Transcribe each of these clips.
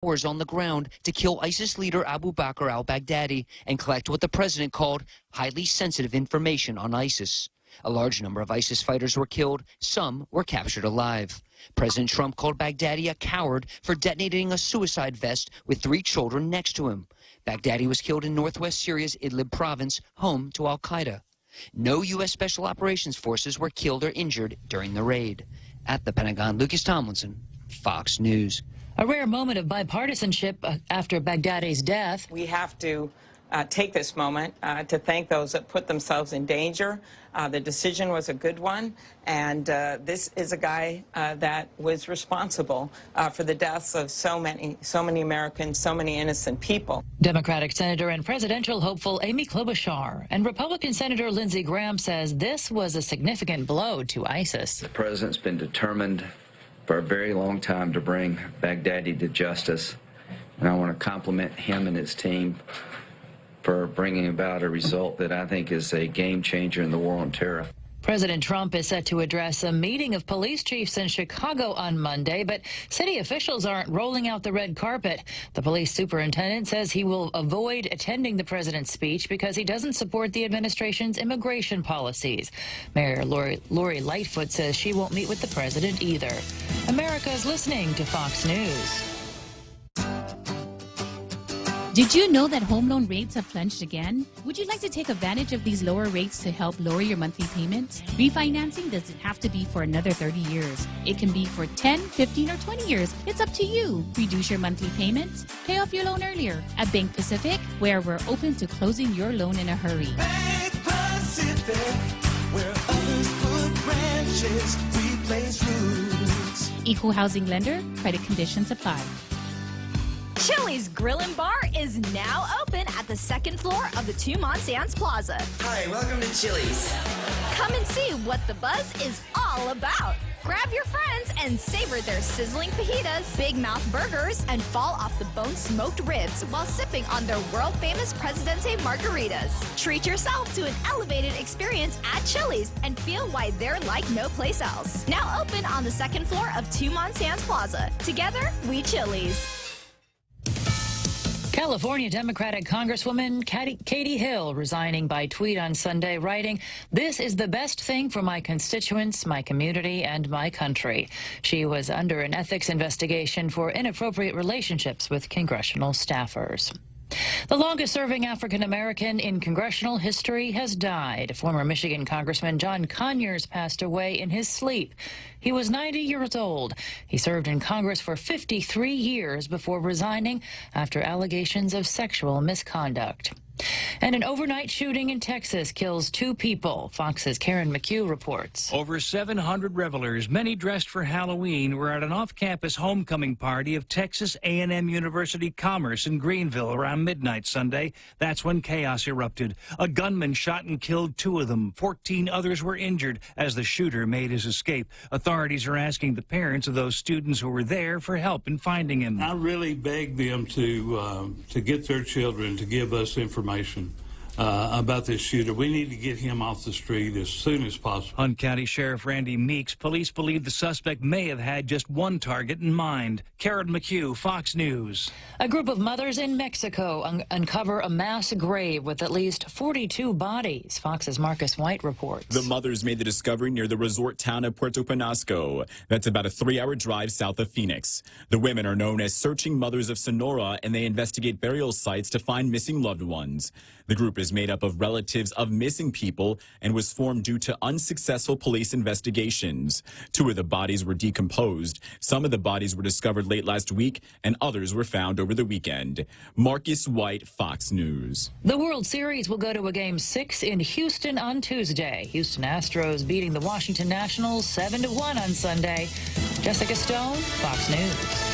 hours on the ground to kill ISIS leader Abu Bakr al-Baghdadi and collect what the president called highly sensitive information on ISIS. A large number of ISIS fighters were killed. Some were captured alive. President Trump called Baghdadi a coward for detonating a suicide vest with 3 children next to him. Baghdadi was killed in northwest Syria's Idlib province, home to al-Qaeda. No U.S. Special Operations Forces were killed or injured during the raid. At the Pentagon, Lucas Tomlinson, Fox News. A rare moment of bipartisanship after Baghdadi's death. We have to take this moment to thank those that put themselves in danger. The decision was a good one, and this is a guy that was responsible for the deaths of so many Americans, so many innocent people. Democratic Senator and presidential hopeful Amy Klobuchar and Republican Senator Lindsey Graham says this was a significant blow to ISIS. The president's been determined for a very long time to bring Baghdadi to justice, and I want to compliment him and his team for bringing about a result that I think is a game changer in the war on terror. President Trump is set to address a meeting of police chiefs in Chicago on Monday, but city officials aren't rolling out the red carpet. The police superintendent says he will avoid attending the president's speech because he doesn't support the administration's immigration policies. Mayor Lori Lightfoot says she won't meet with the president either. America is listening to Fox News. Did you know that home loan rates have plunged again? Would you like to take advantage of these lower rates to help lower your monthly payments? Refinancing doesn't have to be for another 30 years. It can be for 10, 15, or 20 years. It's up to you. Reduce your monthly payments. Pay off your loan earlier. At Bank Pacific, where we're open to closing your loan in a hurry. Bank Pacific, where others put branches, we place roots. Equal housing lender. Credit conditions apply. Chili's Grill and Bar is now open at the second floor of the Two Sands Plaza. Hi, welcome to Chili's. Come and see what the buzz is all about. Grab your friends and savor their sizzling fajitas, big mouth burgers, and fall off the bone smoked ribs while sipping on their world famous Presidente margaritas. Treat yourself to an elevated experience at Chili's and feel why they're like no place else. Now open on the second floor of Two Sands Plaza. Together, we Chili's. California Democratic Congresswoman Katie Hill resigning by tweet on Sunday, writing, "This is the best thing for my constituents, my community, and my country." She was under an ethics investigation for inappropriate relationships with congressional staffers. The longest-serving African-American in congressional history has died. Former Michigan Congressman John Conyers passed away in his sleep. He was 90 years old. He served in Congress for 53 years before resigning after allegations of sexual misconduct. And an overnight shooting in Texas kills 2 people. Fox's Karen McHugh reports. Over 700 revelers, many dressed for Halloween, were at an off-campus homecoming party of Texas A&M University Commerce in Greenville around midnight Sunday. That's when chaos erupted. A gunman shot and killed 2 of them. 14 others were injured as the shooter made his escape. Authorities are asking the parents of those students who were there for help in finding him. I really beg them to get their children to give us information about this shooter. We need to get him off the street as soon as possible. Hunt County Sheriff Randy Meeks, police believe the suspect may have had just one target in mind. Karen McHugh, Fox News. A group of mothers in Mexico uncover a mass grave with at least 42 bodies. Fox's Marcus White reports. The mothers made the discovery near the resort town of Puerto Penasco. That's about a 3-hour drive south of Phoenix. The women are known as Searching Mothers of Sonora, and they investigate burial sites to find missing loved ones. The group is made up of relatives of missing people and was formed due to unsuccessful police investigations. 2 of the bodies were decomposed. Some of the bodies were discovered late last week, and others were found over the weekend. Marcus White, Fox News. The World Series will go to a Game 6 in Houston on Tuesday. Houston Astros beating the Washington Nationals 7-1 on Sunday. Jessica Stone, Fox News.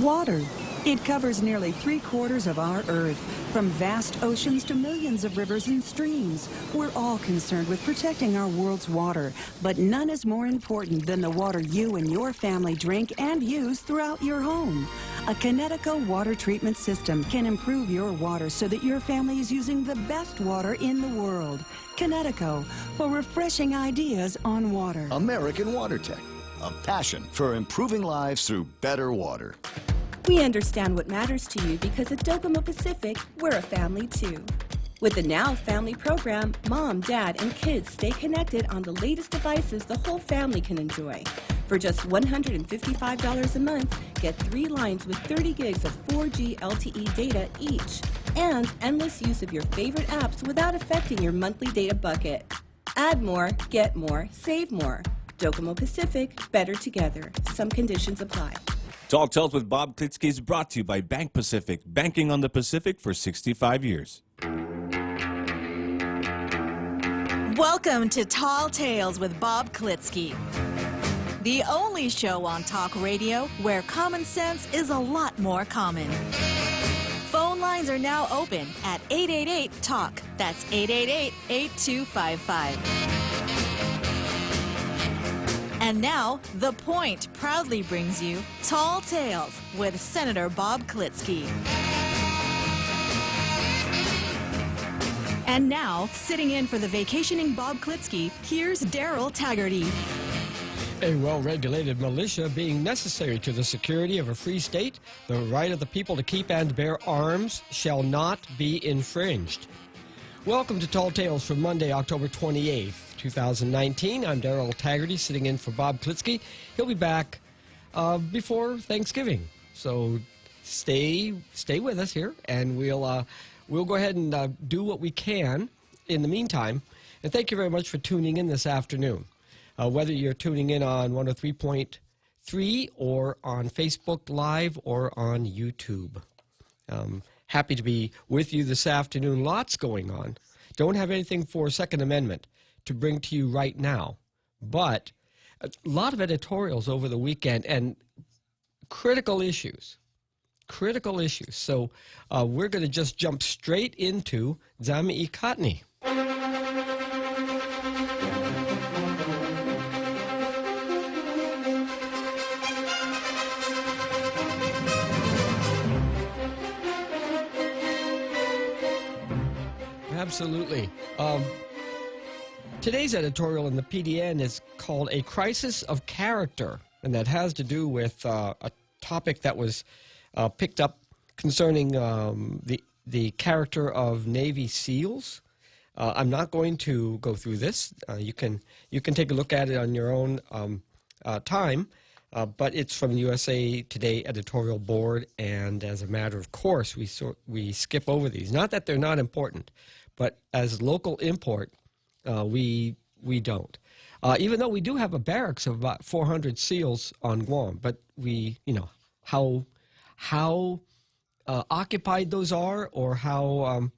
Water. It covers nearly 3/4 of our Earth. From vast oceans to millions of rivers and streams, we're all concerned with protecting our world's water. But none is more important than the water you and your family drink and use throughout your home. A Connecticut water treatment system can improve your water so that your family is using the best water in the world. Connecticut, for refreshing ideas on water. American Water Tech. a passion for improving lives through better water. We understand what matters to you because at Docomo Pacific, we're a family too. With the Now Family program, mom, dad, and kids stay connected on the latest devices the whole family can enjoy. For just $155 a month, get 3 lines with 30 gigs of 4G LTE data each, and endless use of your favorite apps without affecting your monthly data bucket. Add more, get more, save more. Docomo Pacific, better together. Some conditions apply. Tall Tales with Bob Klitzkie is brought to you by Bank Pacific, banking on the Pacific for 65 years. Welcome to Tall Tales with Bob Klitzkie, the only show on talk radio where common sense is a lot more common. Phone lines are now open at 888-TALK. That's 888-8255. And now, The Point proudly brings you Tall Tales with Senator Bob Klitzkie. And now, sitting in for the vacationing Bob Klitzkie, here's Daryl Taggarty. A well-regulated militia being necessary to the security of a free state, the right of the people to keep and bear arms shall not be infringed. Welcome to Tall Tales for Monday, October 28th, 2019. I'm Daryl Taggarty, sitting in for Bob Klitzkie. He'll be back before Thanksgiving, so stay with us here, and we'll go ahead and do what we can in the meantime. And thank you very much for tuning in this afternoon. Whether you're tuning in on 103.3 or on Facebook Live or on YouTube. Happy to be with you this afternoon. Lots going on. Don't have anything for Second Amendment to bring to you right now, but a lot of editorials over the weekend and critical issues. So we're going to just jump straight into Zami Ikatni. Absolutely. Today's editorial in the PDN is called A Crisis of Character, and that has to do with a topic that was picked up concerning the character of Navy SEALs. I'm not going to go through this. You can take a look at it on your own time, but it's from the USA Today editorial board, and as a matter of course, we skip over these. Not that they're not important, but as local import, we don't. Even though we do have a barracks of about 400 SEALs on Guam, but how occupied those are, or how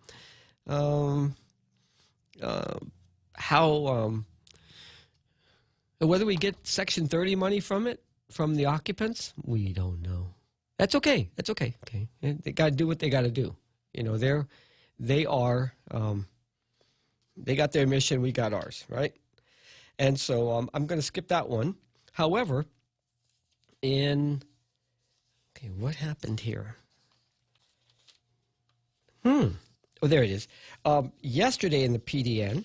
whether we get Section 30 money from the occupants, we don't know. That's okay. Okay, they got to do what they got to do. They got their mission, we got ours, right? And so I'm going to skip that one. However, what happened here? Oh, there it is. Yesterday in the PDN,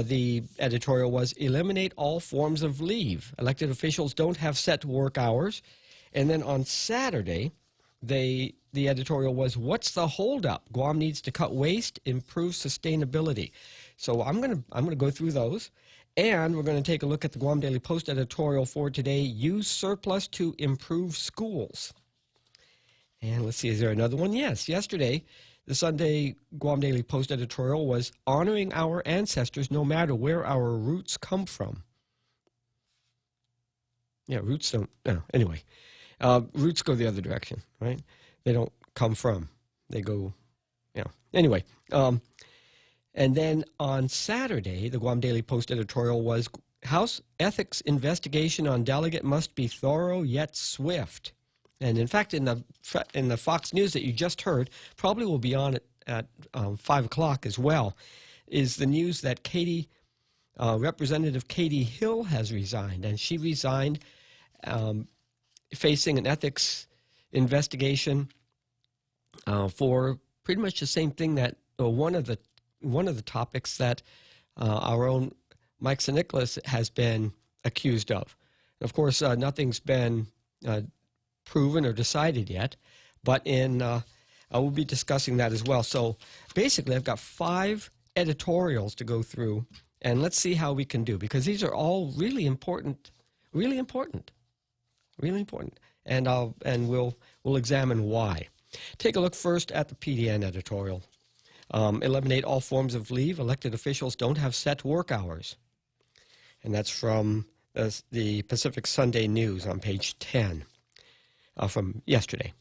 the editorial was eliminate all forms of leave. Elected officials don't have set work hours. And then on Saturday, the editorial was, what's the holdup? Guam needs to cut waste, improve sustainability. So I'm gonna go through those, and we're going to take a look at the Guam Daily Post editorial for today, use surplus to improve schools. And let's see, is there another one? Yes, yesterday, the Sunday Guam Daily Post editorial was honoring our ancestors no matter where our roots come from. Yeah, roots don't, no, anyway. Roots go the other direction, right? They don't come from. They go, Anyway, and then on Saturday, the Guam Daily Post editorial was House Ethics Investigation on Delegate must be thorough yet swift. And in fact, in the Fox News that you just heard, probably will be on at 5 o'clock as well, is the news that Representative Katie Hill has resigned. And she resigned facing an ethics investigation for pretty much the same thing that one of the topics that our own Mike St. Nicholas has been accused of. Of course, nothing's been proven or decided yet, but we'll be discussing that as well. So basically, I've got 5 editorials to go through, and let's see how we can do, because these are all really important, and we'll examine why. Take a look first at the PDN editorial. Eliminate all forms of leave. Elected officials don't have set work hours. And that's from the Pacific Sunday News on page 10 from yesterday.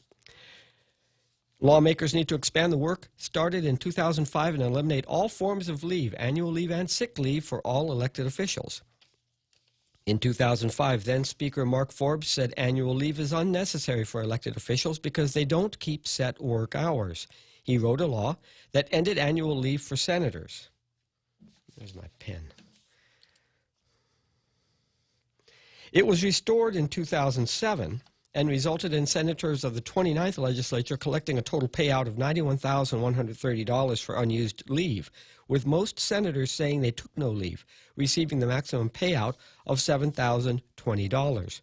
Lawmakers need to expand the work started in 2005 and eliminate all forms of leave, annual leave and sick leave for all elected officials. In 2005, then Speaker Mark Forbes said annual leave is unnecessary for elected officials because they don't keep set work hours. He wrote a law that ended annual leave for senators. There's my pen. It was restored in 2007 and resulted in senators of the 29th legislature collecting a total payout of $91,130 for unused leave, with most senators saying they took no leave, receiving the maximum payout of $7,020.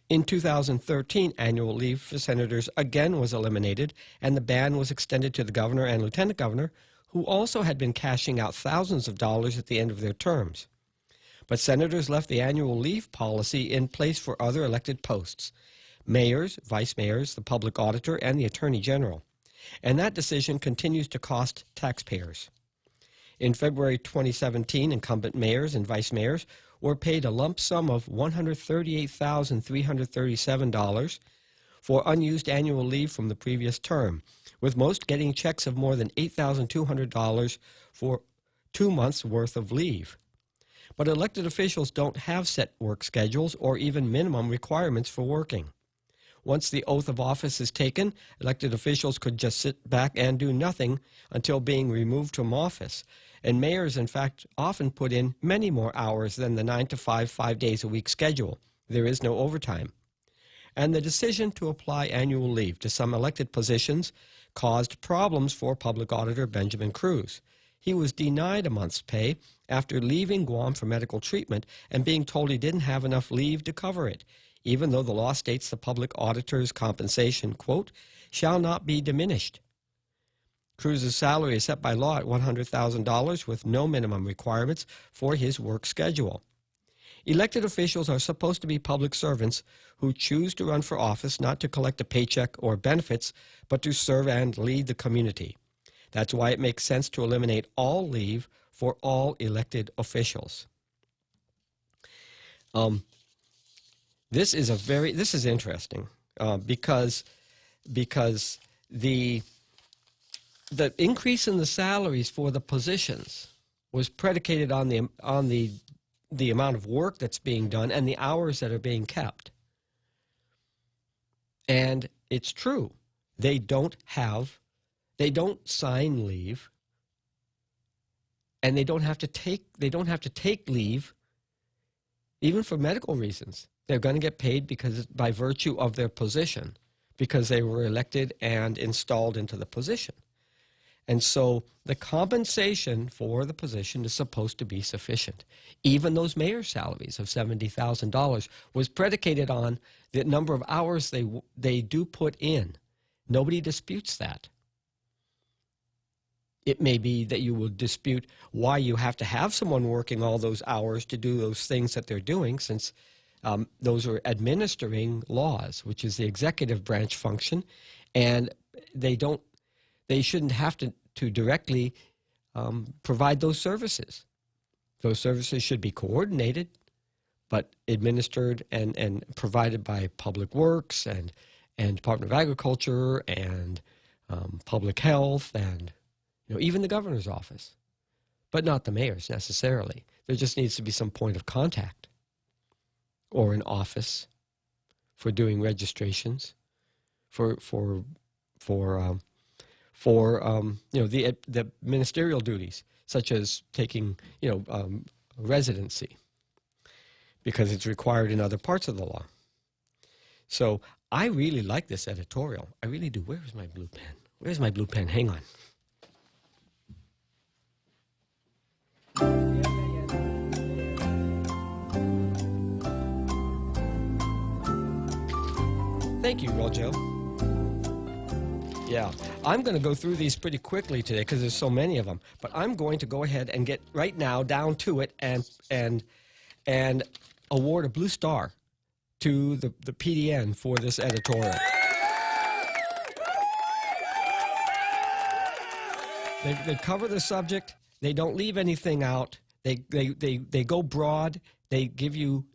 In 2013, annual leave for senators again was eliminated, and the ban was extended to the governor and lieutenant governor, who also had been cashing out thousands of dollars at the end of their terms. But senators left the annual leave policy in place for other elected posts: mayors, vice mayors, the public auditor, and the attorney general. And that decision continues to cost taxpayers. In February 2017, incumbent mayors and vice mayors were paid a lump sum of $138,337 for unused annual leave from the previous term, with most getting checks of more than $8,200 for 2 months' worth of leave. But elected officials don't have set work schedules or even minimum requirements for working. Once the oath of office is taken, elected officials could just sit back and do nothing until being removed from office. And mayors, in fact, often put in many more hours than the 9 to 5, 5 days a week schedule. There is no overtime. And the decision to apply annual leave to some elected positions caused problems for Public Auditor Benjamin Cruz. He was denied a month's pay after leaving Guam for medical treatment and being told he didn't have enough leave to cover it, even though the law states the public auditor's compensation, quote, shall not be diminished. Cruz's salary is set by law at $100,000 with no minimum requirements for his work schedule. Elected officials are supposed to be public servants who choose to run for office not to collect a paycheck or benefits, but to serve and lead the community. That's why it makes sense to eliminate all leave for all elected officials. This is interesting because the increase in the salaries for the positions was predicated on the amount of work that's being done and the hours that are being kept. And it's true. They don't sign leave, and they don't have to take leave even for medical reasons. They're going to get paid because by virtue of their position, because they were elected and installed into the position. And so the compensation for the position is supposed to be sufficient. Even those mayor's salaries of $70,000 was predicated on the number of hours they do put in. Nobody disputes that. It may be that you will dispute why you have to have someone working all those hours to do those things that they're doing, since those are administering laws, which is the executive branch function, and they shouldn't have to directly provide those services. Those services should be coordinated, but administered and provided by Public Works and Department of Agriculture and Public Health and even the governor's office, but not the mayor's necessarily. There just needs to be some point of contact or an office for doing registrations, for the ministerial duties, such as taking residency, because it's required in other parts of the law. So I really like this editorial. I really do. Where's my blue pen? Where's my blue pen? Hang on. Thank you, Rojo. Yeah, I'm going to go through these pretty quickly today because there's so many of them. But I'm going to go ahead and get right now down to it and award a blue star to the PDN for this editorial. They cover the subject. They don't leave anything out. They go broad. They give you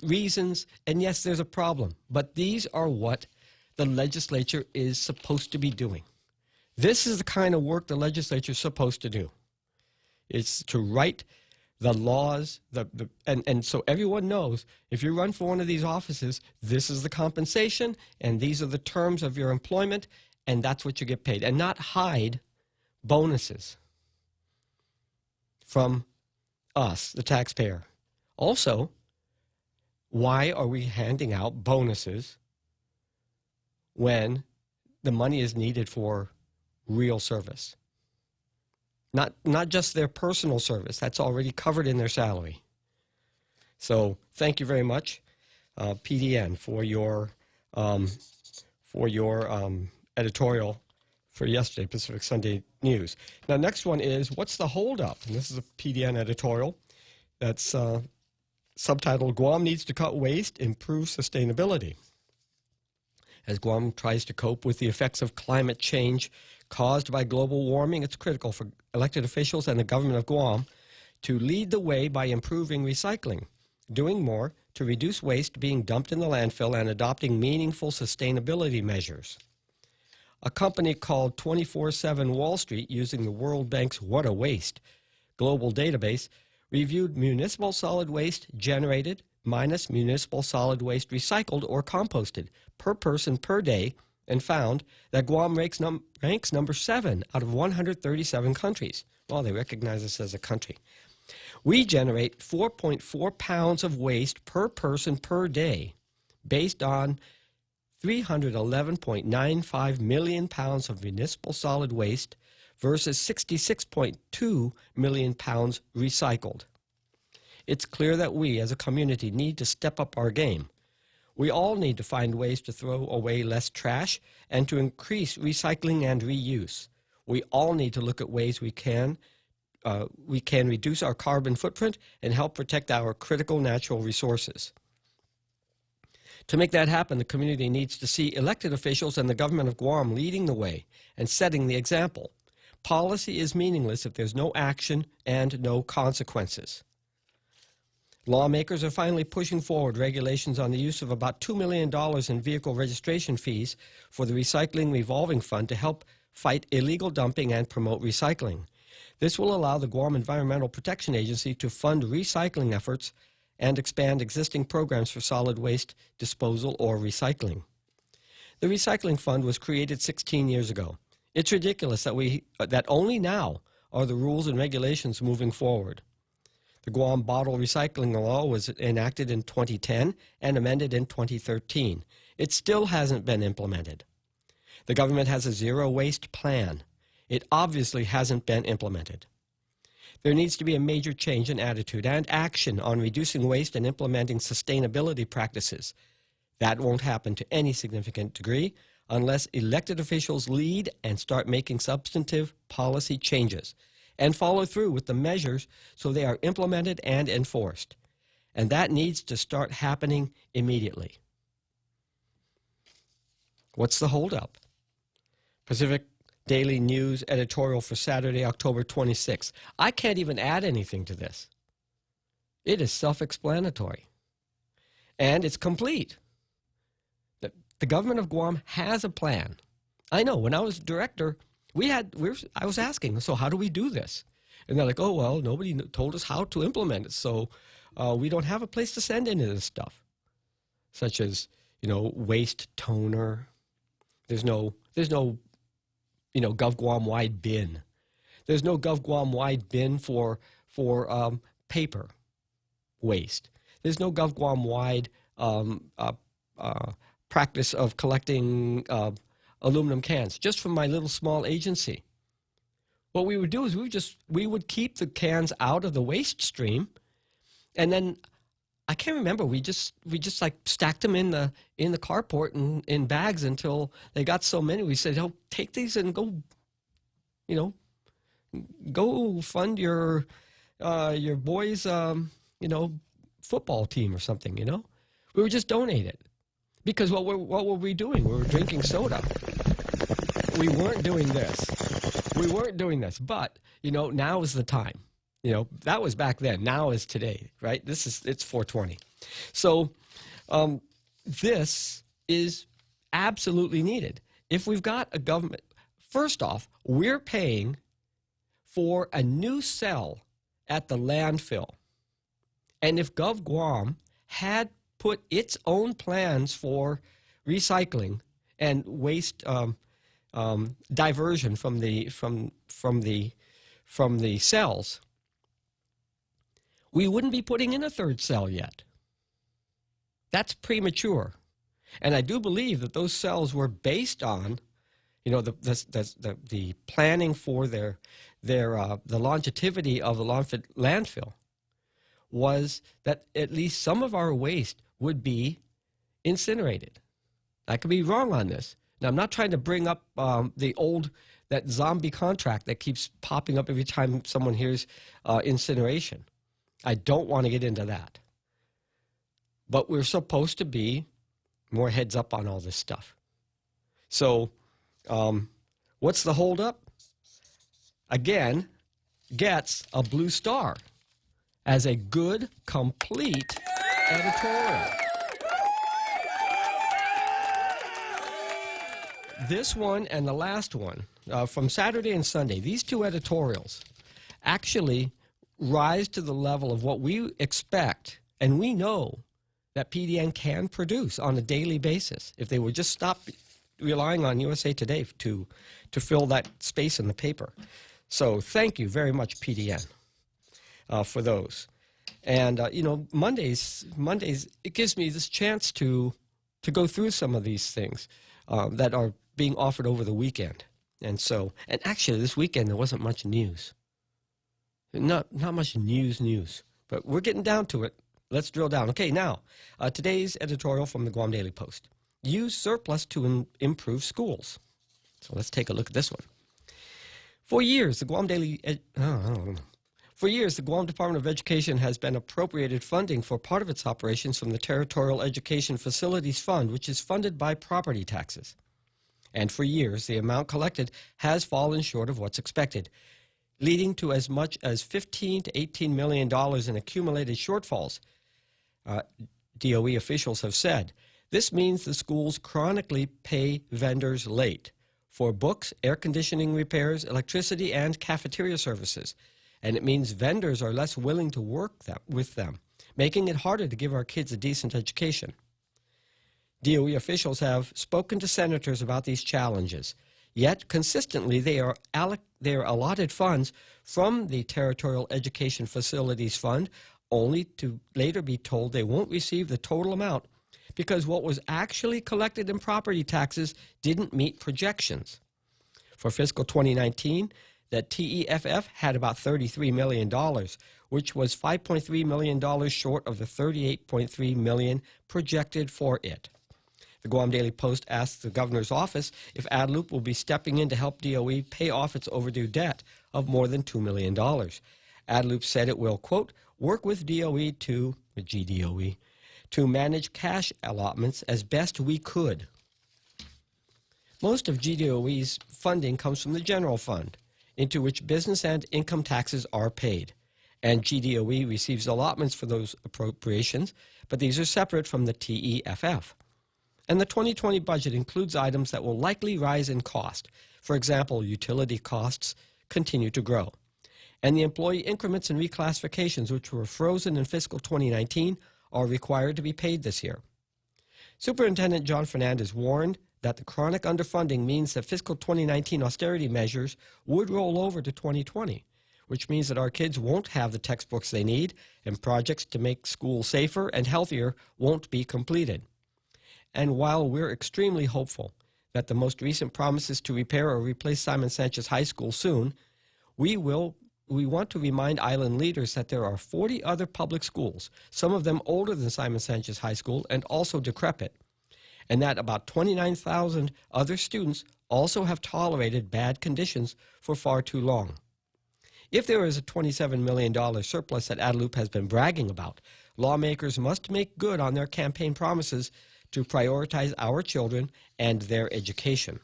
reasons. And yes, there's a problem. But these are what the legislature is supposed to be doing. This is the kind of work the legislature is supposed to do. It's to write the laws, and so everyone knows, if you run for one of these offices, this is the compensation, and these are the terms of your employment, and that's what you get paid, and not hide bonuses from us, the taxpayer. Also, why are we handing out bonuses when the money is needed for real service? Not just their personal service. That's already covered in their salary. So thank you very much, PDN, for your editorial for yesterday, Pacific Sunday News. Now, next one is, what's the holdup? And this is a PDN editorial that's subtitled, Guam Needs to Cut Waste, Improve Sustainability. As Guam tries to cope with the effects of climate change caused by global warming, it's critical for elected officials and the government of Guam to lead the way by improving recycling, doing more to reduce waste being dumped in the landfill, and adopting meaningful sustainability measures. A company called 24/7 Wall Street, using the World Bank's What a Waste global database, reviewed municipal solid waste generated minus municipal solid waste recycled or composted per person per day, and found that Guam ranks number 7 out of 137 countries. Well, they recognize us as a country. We generate 4.4 pounds of waste per person per day, based on 311.95 million pounds of municipal solid waste versus 66.2 million pounds recycled. It's clear that we, as a community, need to step up our game. We all need to find ways to throw away less trash and to increase recycling and reuse. We all need to look at ways we can reduce our carbon footprint and help protect our critical natural resources. To make that happen, the community needs to see elected officials and the government of Guam leading the way and setting the example. Policy is meaningless if there's no action and no consequences. Lawmakers are finally pushing forward regulations on the use of about $2 million in vehicle registration fees for the Recycling Revolving Fund to help fight illegal dumping and promote recycling. This will allow the Guam Environmental Protection Agency to fund recycling efforts and expand existing programs for solid waste disposal or recycling. The Recycling Fund was created 16 years ago. It's ridiculous that only now are the rules and regulations moving forward. The Guam Bottle Recycling Law was enacted in 2010 and amended in 2013. It still hasn't been implemented. The government has a zero waste plan. It obviously hasn't been implemented. There needs to be a major change in attitude and action on reducing waste and implementing sustainability practices. That won't happen to any significant degree unless elected officials lead and start making substantive policy changes and follow through with the measures so they are implemented and enforced. And that needs to start happening immediately. What's the holdup? Pacific Daily News editorial for Saturday, October 26. I can't even add anything to this. It is self-explanatory. And it's complete. The government of Guam has a plan. I know, when I was director, I was asking, so how do we do this? And they're like, oh, well, nobody told us how to implement it, so we don't have a place to send any of this stuff, such as, waste toner. There's no GovGuam-wide bin. There's no GovGuam-wide bin for paper waste. There's no GovGuam-wide practice of collecting aluminum cans, just from my little small agency. What we would do is we would keep the cans out of the waste stream, and then I can't remember. We just like stacked them in the carport and in bags until they got so many. We said, "Oh, take these and go, go fund your boys, football team or something." We would just donate it because what were we doing? We were drinking soda. We weren't doing this. But now is the time. That was back then. Now is today, right? It's 420. So this is absolutely needed. If we've got a government, first off, we're paying for a new cell at the landfill. And if GovGuam had put its own plans for recycling and waste diversion from the cells, we wouldn't be putting in a third cell yet. That's premature. And I do believe that those cells were based on, the planning for the longevity of the landfill was that at least some of our waste would be incinerated. I could be wrong on this. Now, I'm not trying to bring up that zombie contract that keeps popping up every time someone hears incineration. I don't want to get into that. But we're supposed to be more heads up on all this stuff. So what's the holdup? Again, gets a blue star as a good, complete editorial. This one and the last one from Saturday and Sunday, these two editorials actually rise to the level of what we expect, and we know that PDN can produce on a daily basis if they would just stop relying on USA Today to fill that space in the paper. So thank you very much, PDN, for those. And, Mondays, it gives me this chance to go through some of these things that are being offered over the weekend. And actually this weekend there wasn't much news. Not much news, but we're getting down to it. Let's drill down. Okay, now, today's editorial from the Guam Daily Post. Use surplus to improve schools. So let's take a look at this one. For years, the Guam Department of Education has been appropriated funding for part of its operations from the Territorial Education Facilities Fund, which is funded by property taxes. And for years, the amount collected has fallen short of what's expected, leading to as much as $15 to $18 million in accumulated shortfalls. DOE officials have said this means the schools chronically pay vendors late for books, air conditioning repairs, electricity, and cafeteria services. And it means vendors are less willing to work with them, making it harder to give our kids a decent education. DOE officials have spoken to senators about these challenges. Yet, consistently, they are allotted funds from the Territorial Education Facilities Fund, only to later be told they won't receive the total amount because what was actually collected in property taxes didn't meet projections. For fiscal 2019, the TEFF had about $33 million, which was $5.3 million short of the $38.3 million projected for it. The Guam Daily Post asked the governor's office if ADLUP will be stepping in to help DOE pay off its overdue debt of more than $2 million. ADLUP said it will, quote, work with GDOE to manage cash allotments as best we could. Most of GDOE's funding comes from the general fund, into which business and income taxes are paid. And GDOE receives allotments for those appropriations, but these are separate from the TEFF. And the 2020 budget includes items that will likely rise in cost. For example, utility costs continue to grow. And the employee increments and reclassifications, which were frozen in fiscal 2019, are required to be paid this year. Superintendent John Fernandez warned that the chronic underfunding means that fiscal 2019 austerity measures would roll over to 2020, which means that our kids won't have the textbooks they need and projects to make schools safer and healthier won't be completed. And while we're extremely hopeful that the most recent promises to repair or replace Simon Sanchez High School soon, we will to remind island leaders that there are 40 other public schools, some of them older than Simon Sanchez High School and also decrepit, and that about 29,000 other students also have tolerated bad conditions for far too long. If there is a $27 million surplus that Adelup has been bragging about, lawmakers must make good on their campaign promises to prioritize our children and their education.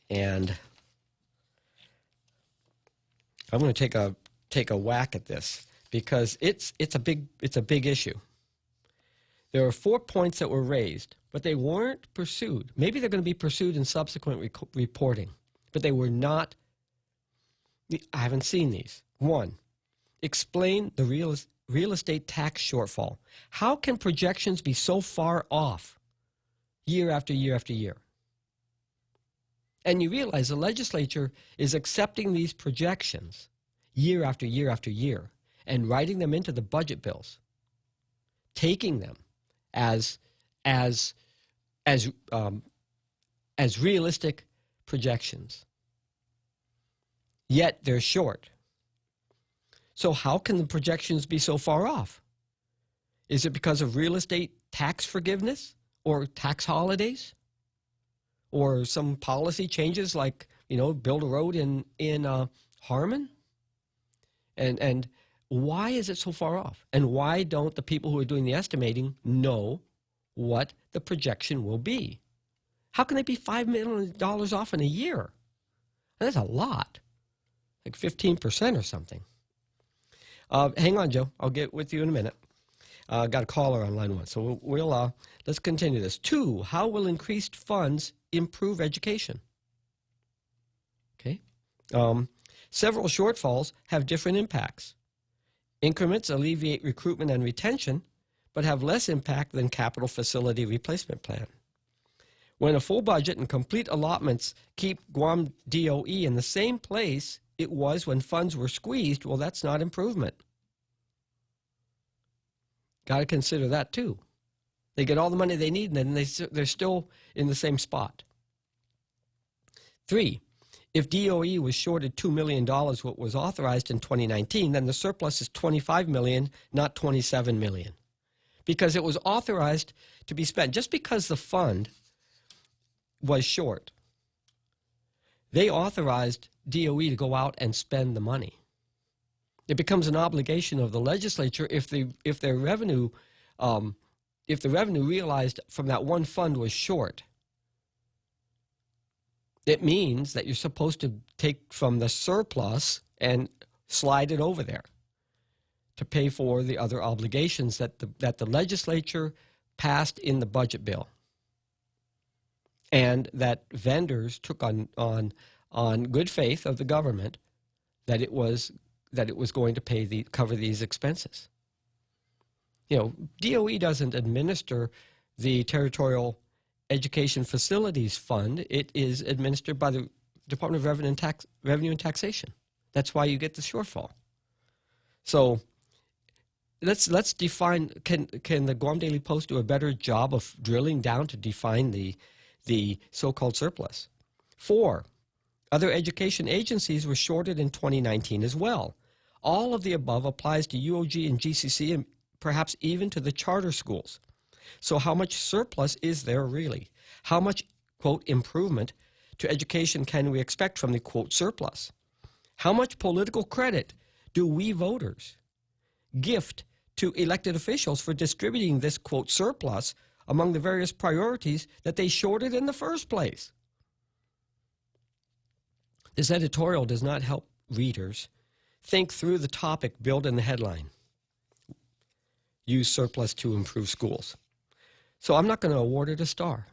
And I'm going to take a whack at this because it's a big issue. There are 4 points that were raised, but they weren't pursued. Maybe they're going to be pursued in subsequent reporting, but they were not. I haven't seen these. 1, explain the real estate tax shortfall. How can projections be so far off year after year after year? And you realize the legislature is accepting these projections year after year after year and writing them into the budget bills, taking them as realistic projections. Yet they're short. So how can the projections be so far off? Is it because of real estate tax forgiveness or tax holidays? Or some policy changes like, build a road in Harmon? And why is it so far off? And why don't the people who are doing the estimating know what the projection will be? How can they be $5 million off in a year? That's a lot, like 15% or something. Hang on, Joe. I'll get with you in a minute. Got a caller on line 1, so we'll let's continue this. 2, how will increased funds improve education? Okay. Several shortfalls have different impacts. Increments alleviate recruitment and retention, but have less impact than capital facility replacement plan. When a full budget and complete allotments keep Guam DOE in the same place it was when funds were squeezed, well, that's not improvement. Got to consider that too. They get all the money they need, and then they're still in the same spot. 3, if DOE was shorted $2 million what was authorized in 2019, then the surplus is $25 million, not $27 million. Because it was authorized to be spent. Just because the fund was short, they authorized DOE to go out and spend the money. It becomes an obligation of the legislature if the revenue realized from that one fund was short. It means that you're supposed to take from the surplus and slide it over there to pay for the other obligations that the legislature passed in the budget bill, and that vendors took on good faith of the government that it was going to cover these expenses. DOE doesn't administer the Territorial Education Facilities Fund. It is administered by the Department of Revenue and Taxation. That's why you get the shortfall. So let's define, can the Guam Daily Post do a better job of drilling down to define the so-called surplus? 4, other education agencies were shorted in 2019 as well. All of the above applies to UOG and GCC and perhaps even to the charter schools. So how much surplus is there really? How much, quote, improvement to education can we expect from the, quote, surplus? How much political credit do we voters gift to elected officials for distributing this, quote, surplus among the various priorities that they shorted in the first place? This editorial does not help readers think through the topic billed in the headline. Use surplus to improve schools. So I'm not going to award it a star.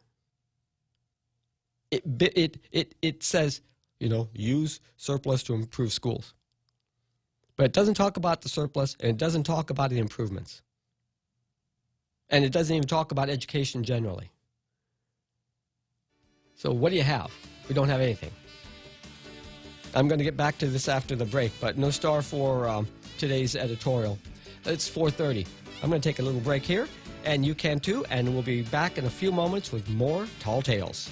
It says, use surplus to improve schools. But it doesn't talk about the surplus, and it doesn't talk about the improvements. And it doesn't even talk about education generally. So what do you have? We don't have anything. I'm going to get back to this after the break, but no star for today's editorial. It's 4:30. I'm going to take a little break here, and you can too, and we'll be back in a few moments with more Tall Tales.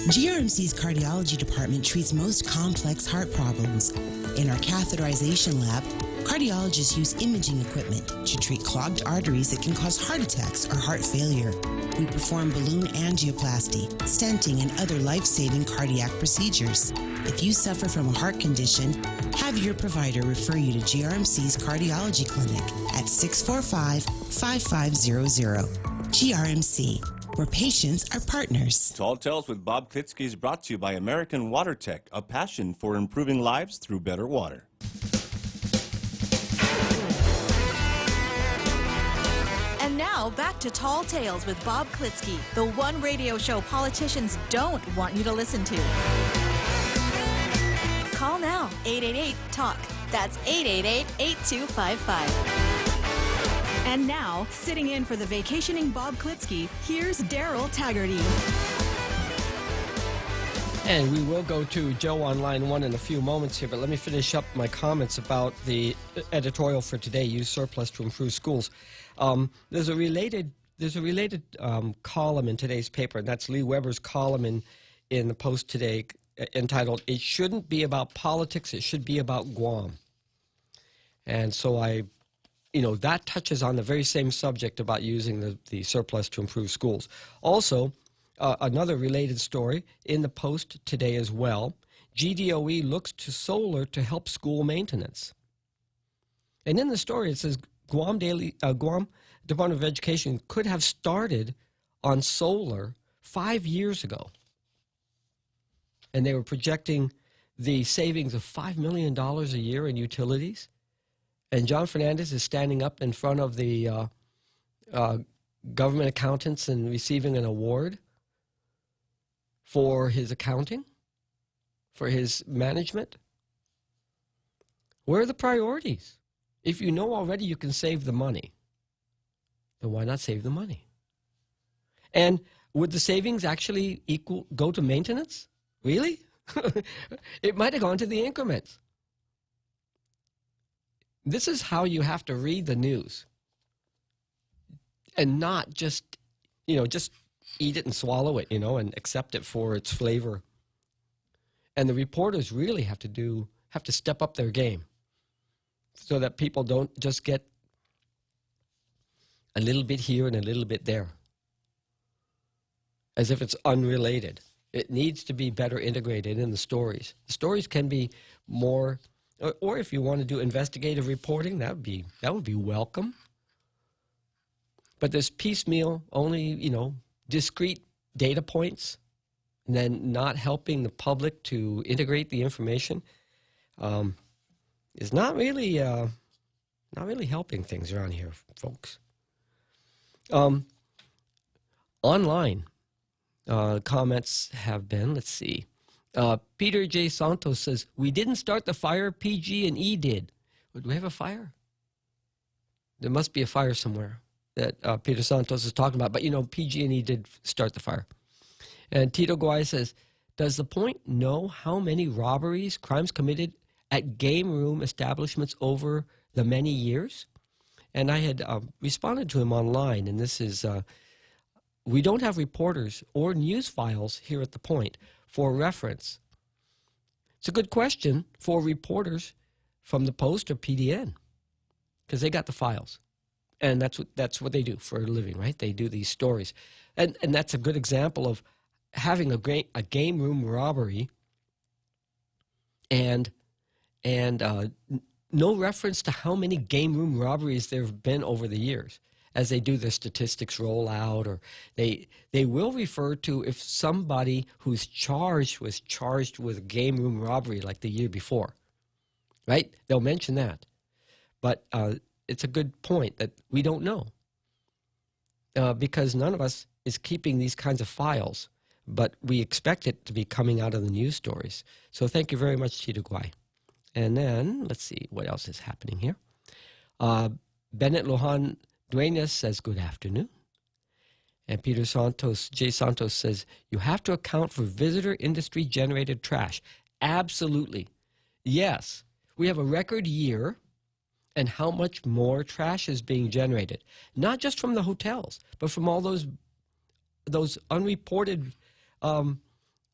GRMC's cardiology department treats most complex heart problems. In our catheterization lab, cardiologists use imaging equipment to treat clogged arteries that can cause heart attacks or heart failure. We perform balloon angioplasty, stenting, and other life-saving cardiac procedures. If you suffer from a heart condition, have your provider refer you to GRMC's cardiology clinic at 645-5500. GRMC, where patients are partners. Tall Tales with Bob Klitzkie is brought to you by American Water Tech, a passion for improving lives through better water. And now, back to Tall Tales with Bob Klitzkie, the one radio show politicians don't want you to listen to. Call now, 888-TALK. That's 888-8255. And now, sitting in for the vacationing Bob Klitzkie, here's Daryl Taggarty. And we will go to Joe on line 1 in a few moments here, but let me finish up my comments about the editorial for today, Use Surplus to Improve Schools. There's a related column in today's paper, and that's Lee Weber's column in the Post today entitled, "It Shouldn't Be About Politics, It Should Be About Guam." And so that touches on the very same subject about using the surplus to improve schools. Also, another related story in the Post today as well, GDOE looks to solar to help school maintenance. And in the story it says Guam Department of Education could have started on solar 5 years ago. And they were projecting the savings of $5 million a year in utilities. And John Fernandez is standing up in front of the government accountants and receiving an award for his accounting, for his management. Where are the priorities? If you know already you can save the money, then why not save the money? And would the savings actually go to maintenance? Really? It might have gone to the increments. This is how you have to read the news and not just eat it and swallow it, and accept it for its flavor. And the reporters really have to step up their game so that people don't just get a little bit here and a little bit there, as if it's unrelated. It needs to be better integrated in the stories. The stories can be more, or if you want to do investigative reporting, that would be welcome. But this piecemeal, only, discrete data points, and then not helping the public to integrate the information, is not really helping things around here, folks. Online comments have been, let's see. Peter J. Santos says, "We didn't start the fire, PG&E did." Well, do we have a fire? There must be a fire somewhere that Peter Santos is talking about. But, PG&E did start the fire. And Tito Guay says, "Does the Point know how many robberies, crimes committed at game room establishments over the many years?" And I had responded to him online, and this is, we don't have reporters or news files here at the Point for reference. It's a good question for reporters from the Post or PDN, because they got the files. And that's what they do for a living, right? They do these stories. And that's a good example of having a game room robbery and no reference to how many game room robberies there have been over the years as they do their statistics roll out, or they will refer to if somebody who's charged was charged with game room robbery like the year before, right? They'll mention that. But it's a good point that we don't know because none of us is keeping these kinds of files, but we expect it to be coming out of the news stories. So thank you very much, Tito Guay. And then, let's see, what else is happening here? Bennett Lohan Duenas says, "Good afternoon." And Peter Santos, J. Santos says, "You have to account for visitor industry-generated trash." Absolutely. Yes, we have a record year, and how much more trash is being generated. Not just from the hotels, but from all those unreported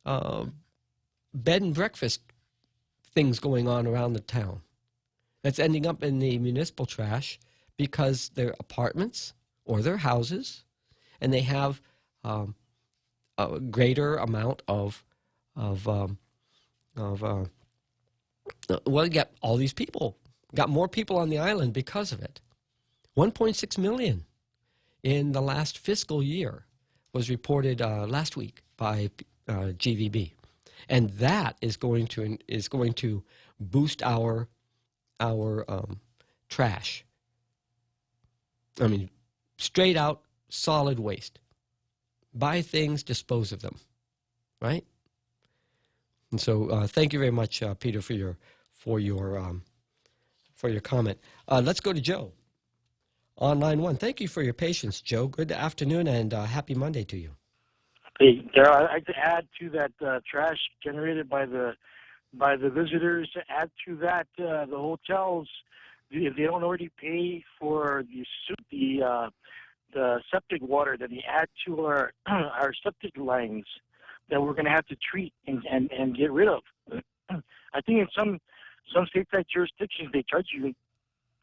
bed and breakfast things going on around the town that's ending up in the municipal trash because they're apartments or they're houses, and they have a greater amount of well, you got all these people, got more people on the island because of it. 1.6 million in the last fiscal year was reported last week by GVB, and that is going to boost our trash. I mean, straight out solid waste. Buy things, dispose of them, right? And so, thank you very much, Peter, for your comment. Let's go to Joe on line 1. Thank you for your patience, Joe. Good afternoon and happy Monday to you. Hey, Darryl, I'd like to add to that trash generated by the visitors. To add to that, the hotels, if they don't already pay for the septic water that they add to our septic lines that we're going to have to treat and get rid of. I think in some states like jurisdictions, they charge you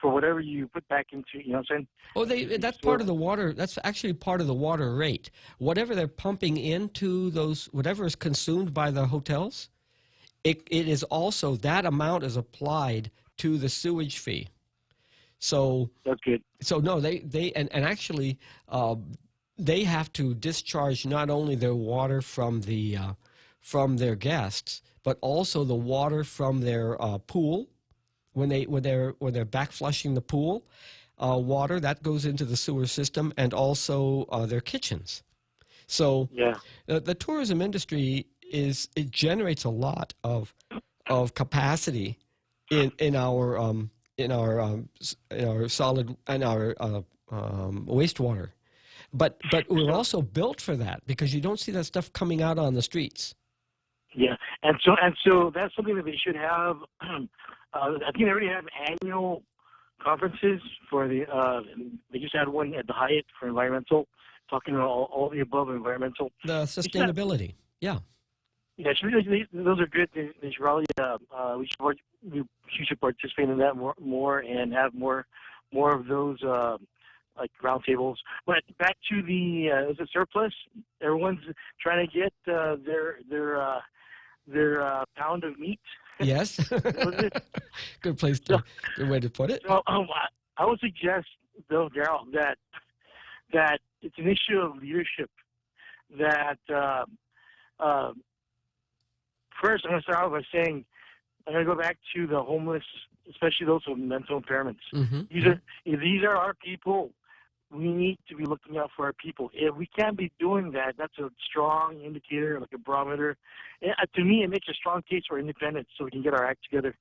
for whatever you put back into, you know what I'm saying? Oh, that's part of the water. That's actually part of the water rate. Whatever they're pumping into those, whatever is consumed by the hotels, it is also, that amount is applied to the sewage fee. So that's good. So no, they actually they have to discharge not only their water from their guests, but also the water from their pool when they're back flushing the pool water that goes into the sewer system, and also their kitchens. So yeah, the tourism industry it generates a lot of capacity in our solid and our wastewater, but we're also built for that because you don't see that stuff coming out on the streets. Yeah, and so that's something that they should have. I think they already have annual conferences for the. They just had one at the Hyatt for environmental, talking about all the above environmental. The sustainability, yeah. Yeah, those are good. They should probably we should participate in that more and have more of those like roundtables. But back to the is it surplus? Everyone's trying to get their pound of meat. Yes, good way to put it. So I would suggest, though, Darryl, that it's an issue of leadership. That first, I'm going to start out by saying I'm going to go back to the homeless, especially those with mental impairments. Mm-hmm. These are our people. We need to be looking out for our people. If we can't be doing that, that's a strong indicator, like a barometer. To me, it makes a strong case for independence, so we can get our act together.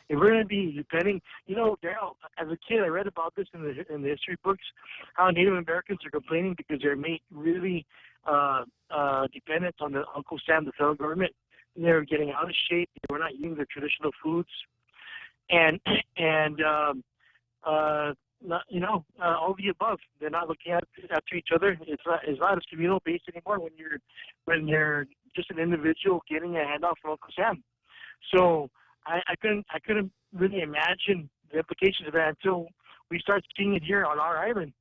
If we're going to be depending, Darryl, as a kid, I read about this in the history books, how Native Americans are complaining because they're made really dependent on the Uncle Sam, the federal government. They're getting out of shape. They were not eating their traditional foods, and all the above. They're not looking after each other. It's not as communal based anymore when you're just an individual getting a handout from Uncle Sam. So I couldn't really imagine the implications of that until we start seeing it here on our island,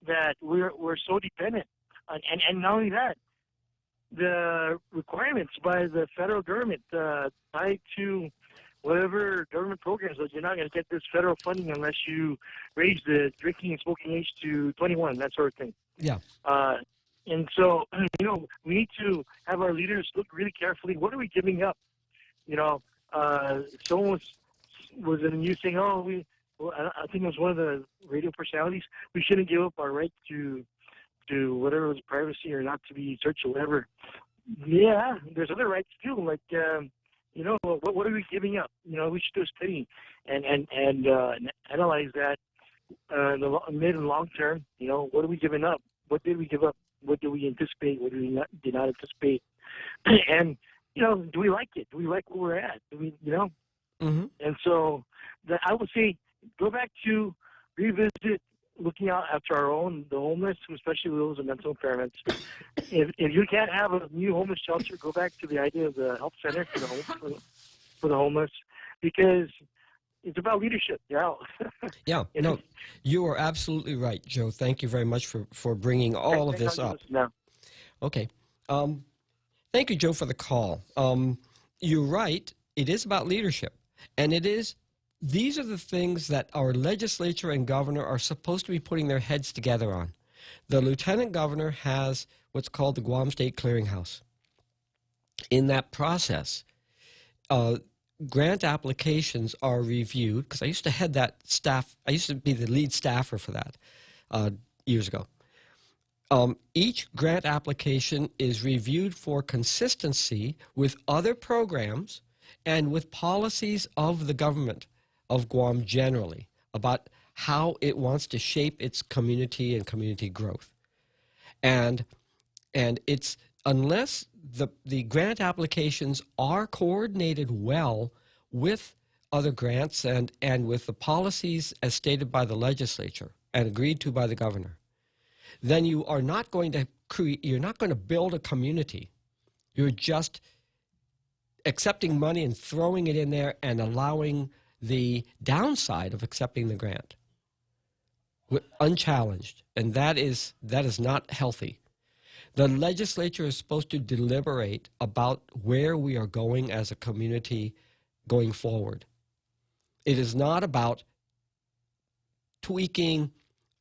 that we're so dependent, and not only that, the requirements by the federal government tied to whatever government programs, that you're not going to get this federal funding unless you raise the drinking and smoking age to 21, that sort of thing. Yeah. And so, we need to have our leaders look really carefully. What are we giving up? Someone was in the news saying, I think it was one of the radio personalities, we shouldn't give up our right to whatever was privacy or not to be searched or whatever. Yeah, there's other rights too, like, what are we giving up? We should do a study and analyze that in the mid and long term. What are we giving up? What did we give up? What do we anticipate? What did not anticipate? And, do we like it? Do we like where we're at? Do we, Mm-hmm. And so I would say go back to revisit looking out after the homeless, especially those with mental impairments. If you can't have a new homeless shelter, go back to the idea of the health center for the homeless, because it's about leadership. Yeah. Yeah, no, you are absolutely right, Joe. Thank you very much for bringing all of this up. Okay. Thank you, Joe, for the call. You're right. It is about leadership. And these are the things that our legislature and governor are supposed to be putting their heads together on. The lieutenant governor has what's called the Guam State Clearinghouse. In that process, grant applications are reviewed, because I used to head that staff. I used to be the lead staffer for that years ago. Each grant application is reviewed for consistency with other programs and with policies of the government of Guam generally about how it wants to shape its community and community growth. And it's unless the grant applications are coordinated well with other grants and with the policies as stated by the legislature and agreed to by the governor, then you are not going to you're not going to build a community. You're just accepting money and throwing it in there and allowing the downside of accepting the grant unchallenged, and that is not healthy. The legislature is supposed to deliberate about where we are going as a community going forward. It is not about tweaking,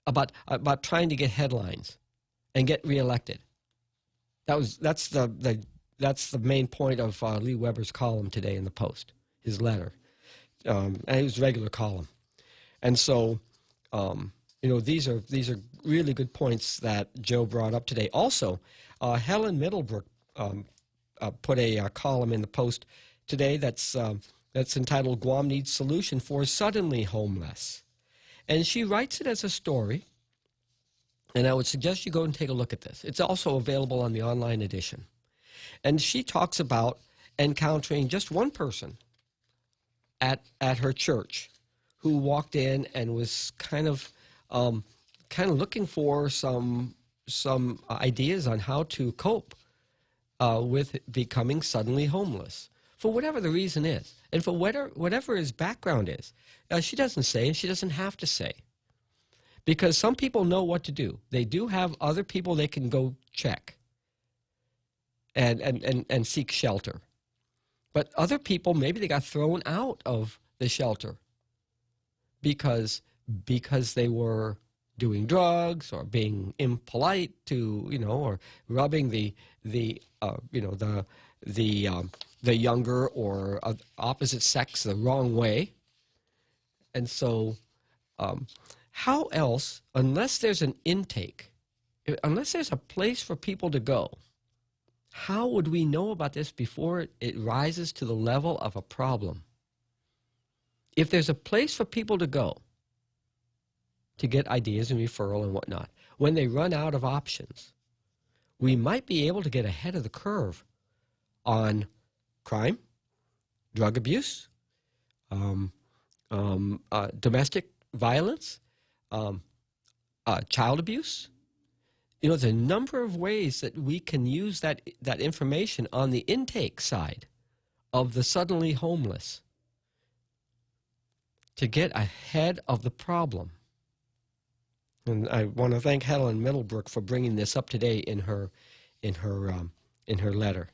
about trying to get headlines and get reelected. That's the main point of Lee Weber's column today in the Post, his letter, and his regular column. And so, these are really good points that Joe brought up today. Also, Helen Middlebrook put a column in the Post today that's entitled "Guam Needs Solution for Suddenly Homeless," and she writes it as a story. And I would suggest you go and take a look at this. It's also available on the online edition. And she talks about encountering just one person at her church who walked in and was kind of looking for some ideas on how to cope with becoming suddenly homeless, for whatever the reason is, and for whatever his background is. She doesn't say, and she doesn't have to say, because some people know what to do. They do have other people they can go check and seek shelter. But other people, maybe they got thrown out of the shelter because they were doing drugs or being impolite to, or rubbing the younger or opposite sex the wrong way. And so, how else, unless there's an intake, unless there's a place for people to go, how would we know about this before it rises to the level of a problem? If there's a place for people to go to get ideas and referral and whatnot, when they run out of options, we might be able to get ahead of the curve on crime, drug abuse, domestic violence, child abuse. There's a number of ways that we can use that information on the intake side of the suddenly homeless to get ahead of the problem. And I want to thank Helen Middlebrook for bringing this up today in her letter,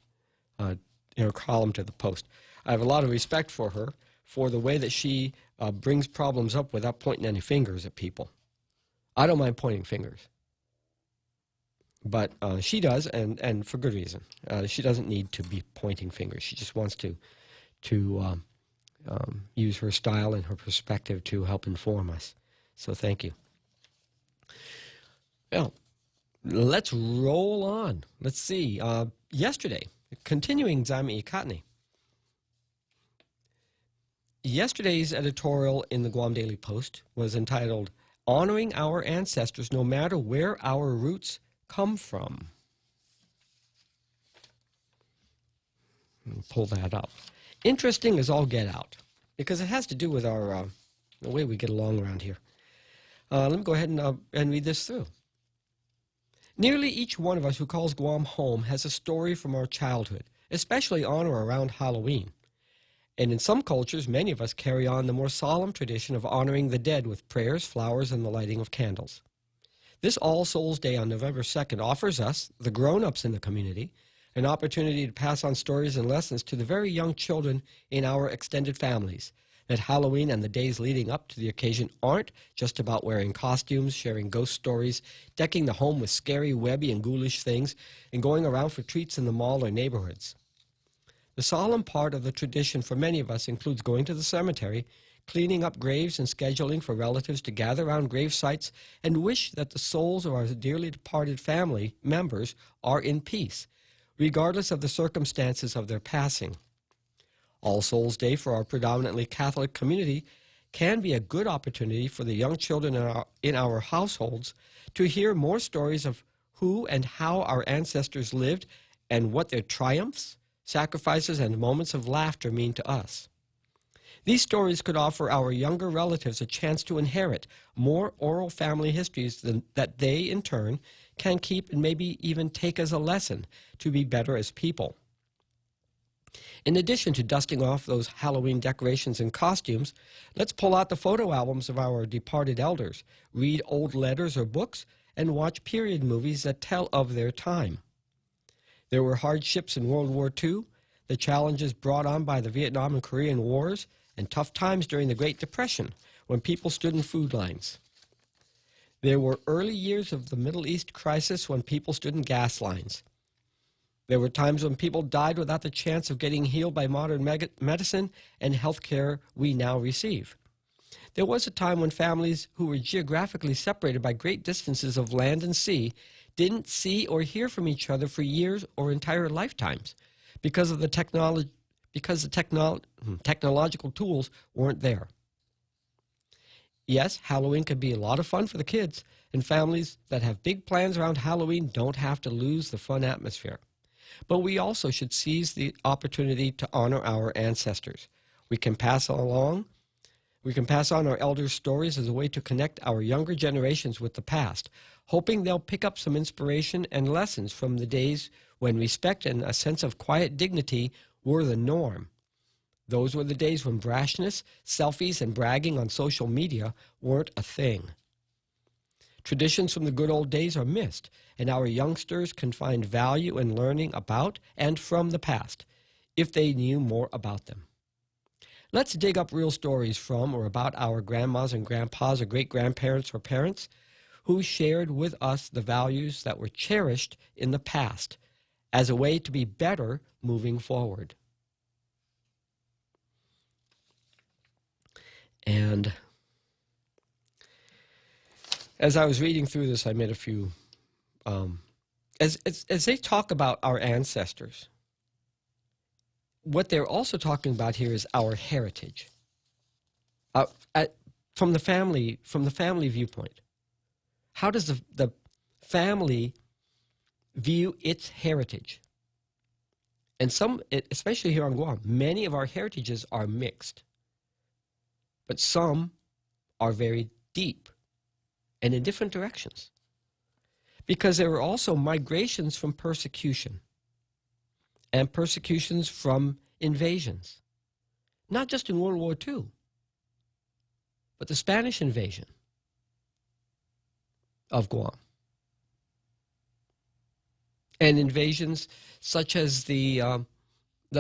in her column to the Post. I have a lot of respect for her for the way that she brings problems up without pointing any fingers at people. I don't mind pointing fingers, but she does, and for good reason. She doesn't need to be pointing fingers. She just wants to use her style and her perspective to help inform us. So thank you. Well, let's roll on. Let's see. Yesterday, continuing Zami Ikatni. Yesterday's editorial in the Guam Daily Post was entitled, "Honoring Our Ancestors No Matter Where Our Roots Come From." Pull that up. Interesting as all get out, because it has to do with our the way we get along around here. Let me go ahead and read this through. Nearly each one of us who calls Guam home has a story from our childhood, especially on or around Halloween. And in some cultures, many of us carry on the more solemn tradition of honoring the dead with prayers, flowers, and the lighting of candles. This All Souls Day on November 2nd offers us, the grown-ups in the community, an opportunity to pass on stories and lessons to the very young children in our extended families, that Halloween and the days leading up to the occasion aren't just about wearing costumes, sharing ghost stories, decking the home with scary, webby, and ghoulish things, and going around for treats in the mall or neighborhoods. The solemn part of the tradition for many of us includes going to the cemetery, cleaning up graves and scheduling for relatives to gather around grave sites and wish that the souls of our dearly departed family members are in peace, regardless of the circumstances of their passing. All Souls Day for our predominantly Catholic community can be a good opportunity for the young children in our households to hear more stories of who and how our ancestors lived and what their triumphs, sacrifices, and moments of laughter mean to us. These stories could offer our younger relatives a chance to inherit more oral family histories that they, in turn, can keep and maybe even take as a lesson to be better as people. In addition to dusting off those Halloween decorations and costumes, let's pull out the photo albums of our departed elders, read old letters or books, and watch period movies that tell of their time. There were hardships in World War II, the challenges brought on by the Vietnam and Korean Wars, and tough times during the Great Depression when people stood in food lines. There were early years of the Middle East crisis when people stood in gas lines. There were times when people died without the chance of getting healed by modern medicine and health care we now receive. There was a time when families who were geographically separated by great distances of land and sea didn't see or hear from each other for years or entire lifetimes because the technological tools weren't there. Yes, Halloween can be a lot of fun for the kids, and families that have big plans around Halloween don't have to lose the fun atmosphere. But we also should seize the opportunity to honor our ancestors. We can pass on our elders' stories as a way to connect our younger generations with the past, hoping they'll pick up some inspiration and lessons from the days when respect and a sense of quiet dignity were the norm. Those were the days when brashness, selfies, and bragging on social media weren't a thing. Traditions from the good old days are missed, and our youngsters can find value in learning about and from the past if they knew more about them. Let's dig up real stories from or about our grandmas and grandpas or great-grandparents or parents who shared with us the values that were cherished in the past as a way to be better moving forward. And as I was reading through this, I made a few, as they talk about our ancestors, what they're also talking about here is our heritage. From the family viewpoint, how does the family view its heritage? And especially here on Guam, many of our heritages are mixed, but some are very deep and in different directions, because there were also migrations from persecution and persecutions from invasions, not just in World War II, but the Spanish invasion of Guam, and invasions such as the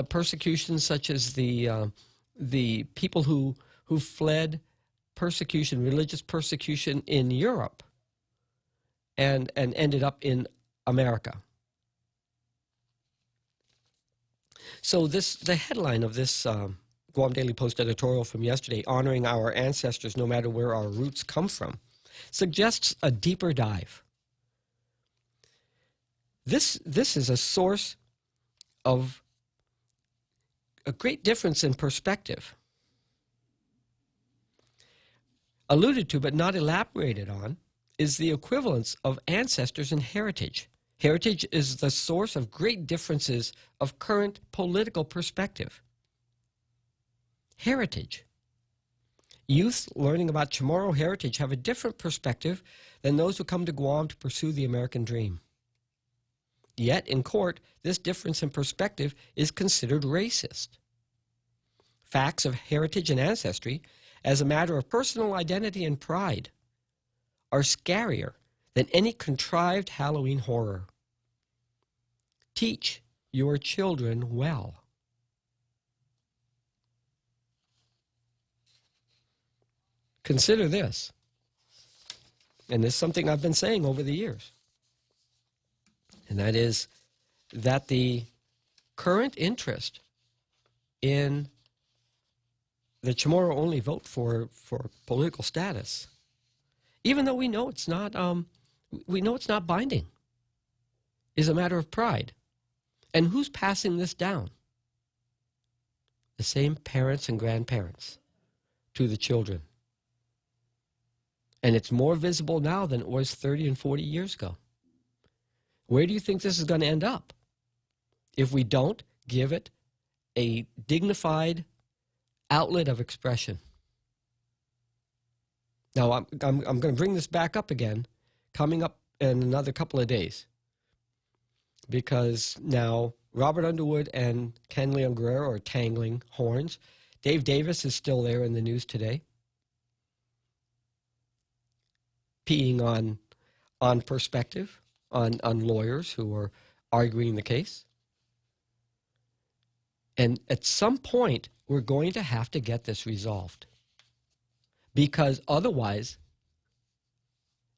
persecutions, such as the people who fled persecution, religious persecution in Europe, and ended up in America. So the headline of this Guam Daily Post editorial from yesterday, Honoring Our Ancestors No Matter Where Our Roots Come From, suggests a deeper dive. This is a source of a great difference in perspective. Alluded to but not elaborated on is the equivalence of ancestors and heritage. Heritage is the source of great differences of current political perspective. Heritage. Youth learning about Chamorro heritage have a different perspective than those who come to Guam to pursue the American dream. Yet, in court, this difference in perspective is considered racist. Facts of heritage and ancestry, as a matter of personal identity and pride, are scarier than any contrived Halloween horror. Teach your children well. Consider this, and this is something I've been saying over the years, and that is that the current interest in the Chamorro-only vote for political status, even though we know it's not binding, is a matter of pride. And who's passing this down? The same parents and grandparents to the children. And it's more visible now than it was 30 and 40 years ago. Where do you think this is going to end up if we don't give it a dignified outlet of expression? Now, I'm going to bring this back up again, coming up in another couple of days, because now Robert Underwood and Ken Leon Guerrero are tangling horns. Dave Davis is still there in the news today, peeing on perspective, on lawyers who are arguing the case. And at some point, we're going to have to get this resolved. Because otherwise,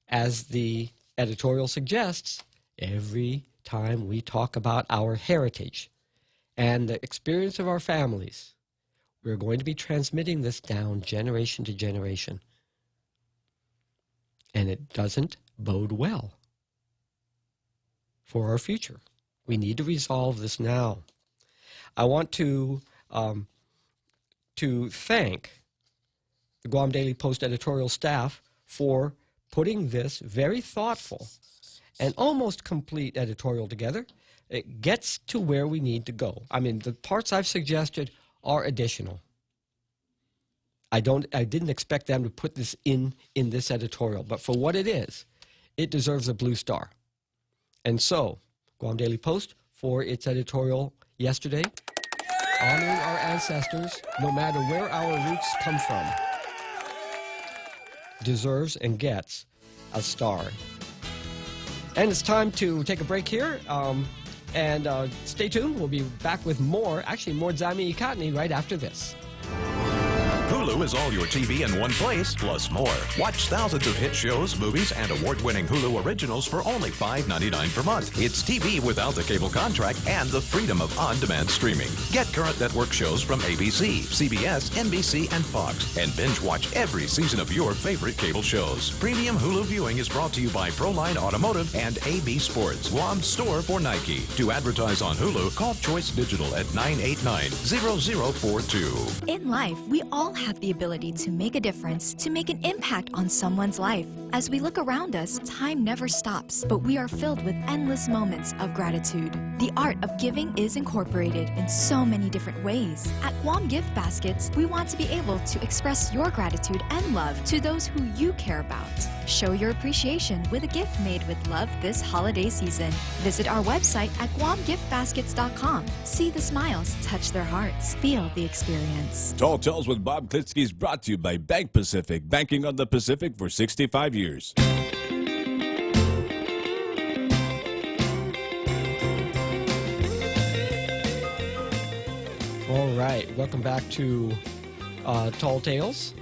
as the editorial suggests, every time we talk about our heritage and the experience of our families, we're going to be transmitting this down generation to generation. And it doesn't bode well for our future. We need to resolve this now. I want to thank the Guam Daily Post editorial staff for putting this very thoughtful and almost complete editorial together. It gets to where we need to go. I mean, the parts I've suggested are additional. I didn't expect them to put this in this editorial, but for what it is, it deserves a blue star. And so, Guam Daily Post, for its editorial yesterday, honoring our ancestors, no matter where our roots come from, deserves and gets a star. And it's time to take a break here. And stay tuned. We'll be back with more Zami Ikatni right after this. Hulu is all your TV in one place, plus more. Watch thousands of hit shows, movies, and award-winning Hulu originals for only $5.99 per month. It's TV without the cable contract and the freedom of on-demand streaming. Get current network shows from ABC, CBS, NBC, and Fox, and binge-watch every season of your favorite cable shows. Premium Hulu viewing is brought to you by Proline Automotive and AB Sports, Guam's store for Nike. To advertise on Hulu, call Choice Digital at 989-0042. In life, we all have the ability to make a difference, to make an impact on someone's life. As we look around us, time never stops, but we are filled with endless moments of gratitude. The art of giving is incorporated in so many different ways. At Guam Gift Baskets, we want to be able to express your gratitude and love to those who you care about. Show your appreciation with a gift made with love this holiday season. Visit our website at guamgiftbaskets.com. See the smiles, touch their hearts, feel the experience. Tall Tales with Bob Klitzkie is brought to you by Bank Pacific, banking on the Pacific for 65 years. All right, welcome back to Tall Tales.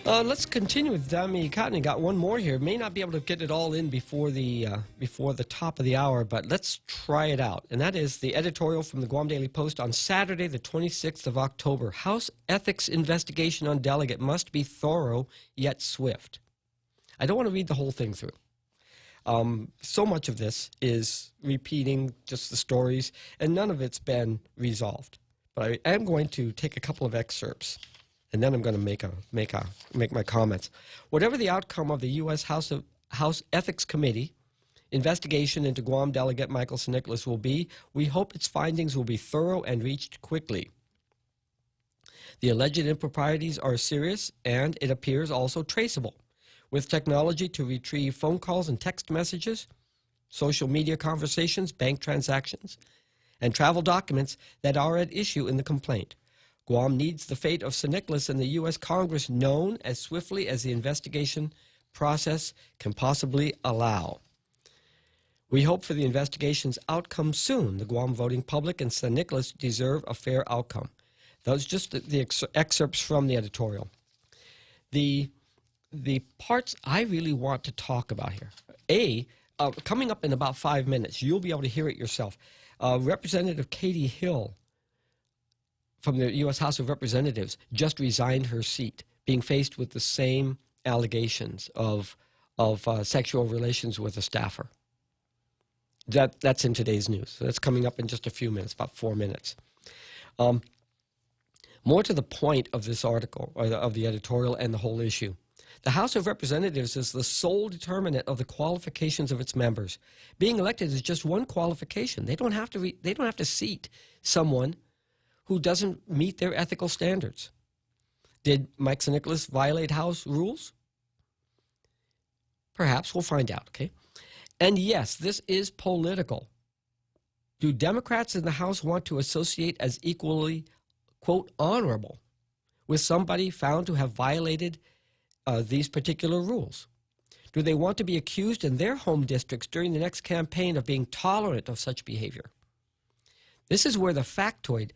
Let's continue with Dami Cotton. Got one more here. May not be able to get it all in before the top of the hour, but let's try it out. And that is the editorial from the Guam Daily Post on Saturday, the 26th of October. House ethics investigation on delegate must be thorough yet swift. I don't want to read the whole thing through. So much of this is repeating just the stories, and none of it's been resolved. But I am going to take a couple of excerpts, and then I'm going to make my comments. Whatever the outcome of the U.S. House Ethics Committee investigation into Guam delegate Michael St. Nicholas will be, we hope its findings will be thorough and reached quickly. The alleged improprieties are serious and, it appears, also traceable. With technology to retrieve phone calls and text messages, social media conversations, bank transactions, and travel documents that are at issue in the complaint. Guam needs the fate of St. Nicholas and the U.S. Congress known as swiftly as the investigation process can possibly allow. We hope for the investigation's outcome soon. The Guam voting public and St. Nicholas deserve a fair outcome. Those just the excerpts from the editorial. The parts I really want to talk about here. Coming up in about 5 minutes, you'll be able to hear it yourself. Representative Katie Hill from the U.S. House of Representatives just resigned her seat, being faced with the same allegations of sexual relations with a staffer. That's in today's news. So that's coming up in just a few minutes, about 4 minutes. More to the point of this article, or of the editorial and the whole issue. The House of Representatives is the sole determinant of the qualifications of its members. Being elected is just one qualification. They don't have to seat someone who doesn't meet their ethical standards. Did Mike St. Nicholas violate House rules? Perhaps. We'll find out, okay? And yes, this is political. Do Democrats in the House want to associate as equally, quote, honorable with somebody found to have violated these particular rules? Do they want to be accused in their home districts during the next campaign of being tolerant of such behavior? This is where a factoid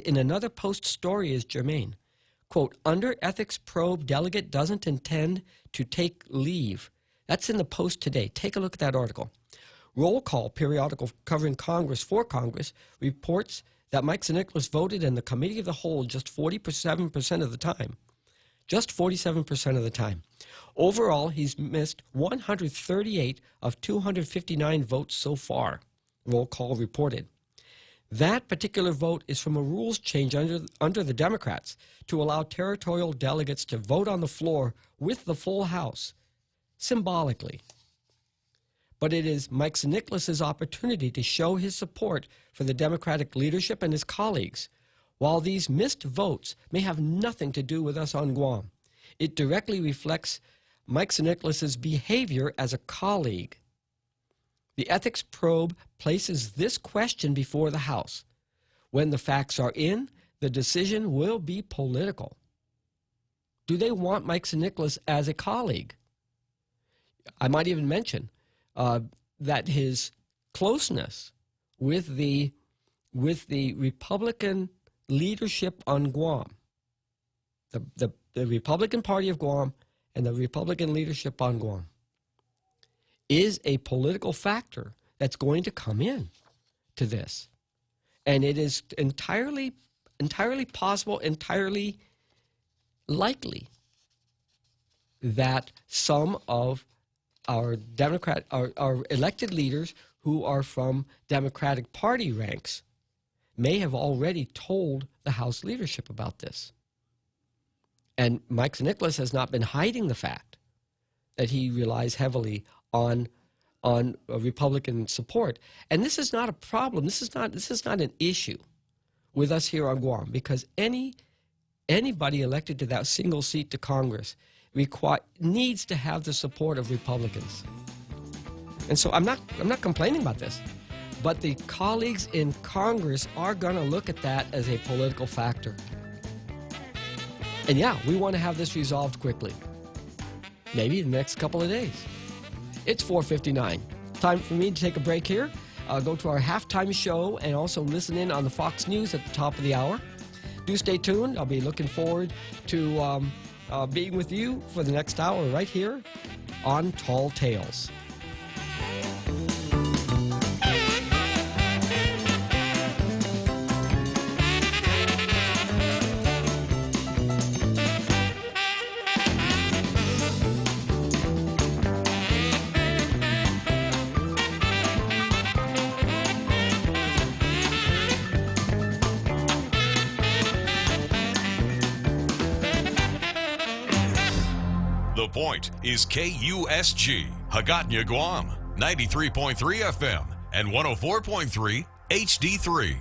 in another Post story is germane. Quote, under ethics probe, delegate doesn't intend to take leave. That's in the Post today. Take a look at that article. Roll Call, periodical covering Congress for Congress, reports that Mike St. Nicholas voted in the Committee of the Whole just 47% of the time. Just 47% of the time. Overall, he's missed 138 of 259 votes so far, Roll Call reported. That particular vote is from a rules change under the Democrats to allow territorial delegates to vote on the floor with the full House, symbolically. But it is Mike St. Nicholas's opportunity to show his support for the Democratic leadership and his colleagues. While these missed votes may have nothing to do with us on Guam, it directly reflects Mike St. Nicholas's behavior as a colleague. The ethics probe places this question before the House. When the facts are in, the decision will be political. Do they want Mike St. Nicholas as a colleague? I might even mention that his closeness with the Republican leadership on Guam, the Republican Party of Guam and the Republican leadership on Guam, is a political factor that's going to come in to this. And it is entirely possible, entirely likely that some of our elected leaders who are from Democratic Party ranks may have already told the House leadership about this. And Mike St. Nicholas has not been hiding the fact that he relies heavily on Republican support. And this is not a problem. This is not an issue with us here on Guam, because anybody elected to that single seat to Congress needs to have the support of Republicans. And so I'm not complaining about this, but the colleagues in Congress are going to look at that as a political factor. And yeah, we want to have this resolved quickly. Maybe in the next couple of days. It's 4:59. Time for me to take a break here. Go to our halftime show and also listen in on the Fox News at the top of the hour. Do stay tuned. I'll be looking forward to being with you for the next hour right here on Tall Tales. The Point is KUSG, Hagåtña, Guam, 93.3 FM and 104.3 HD3.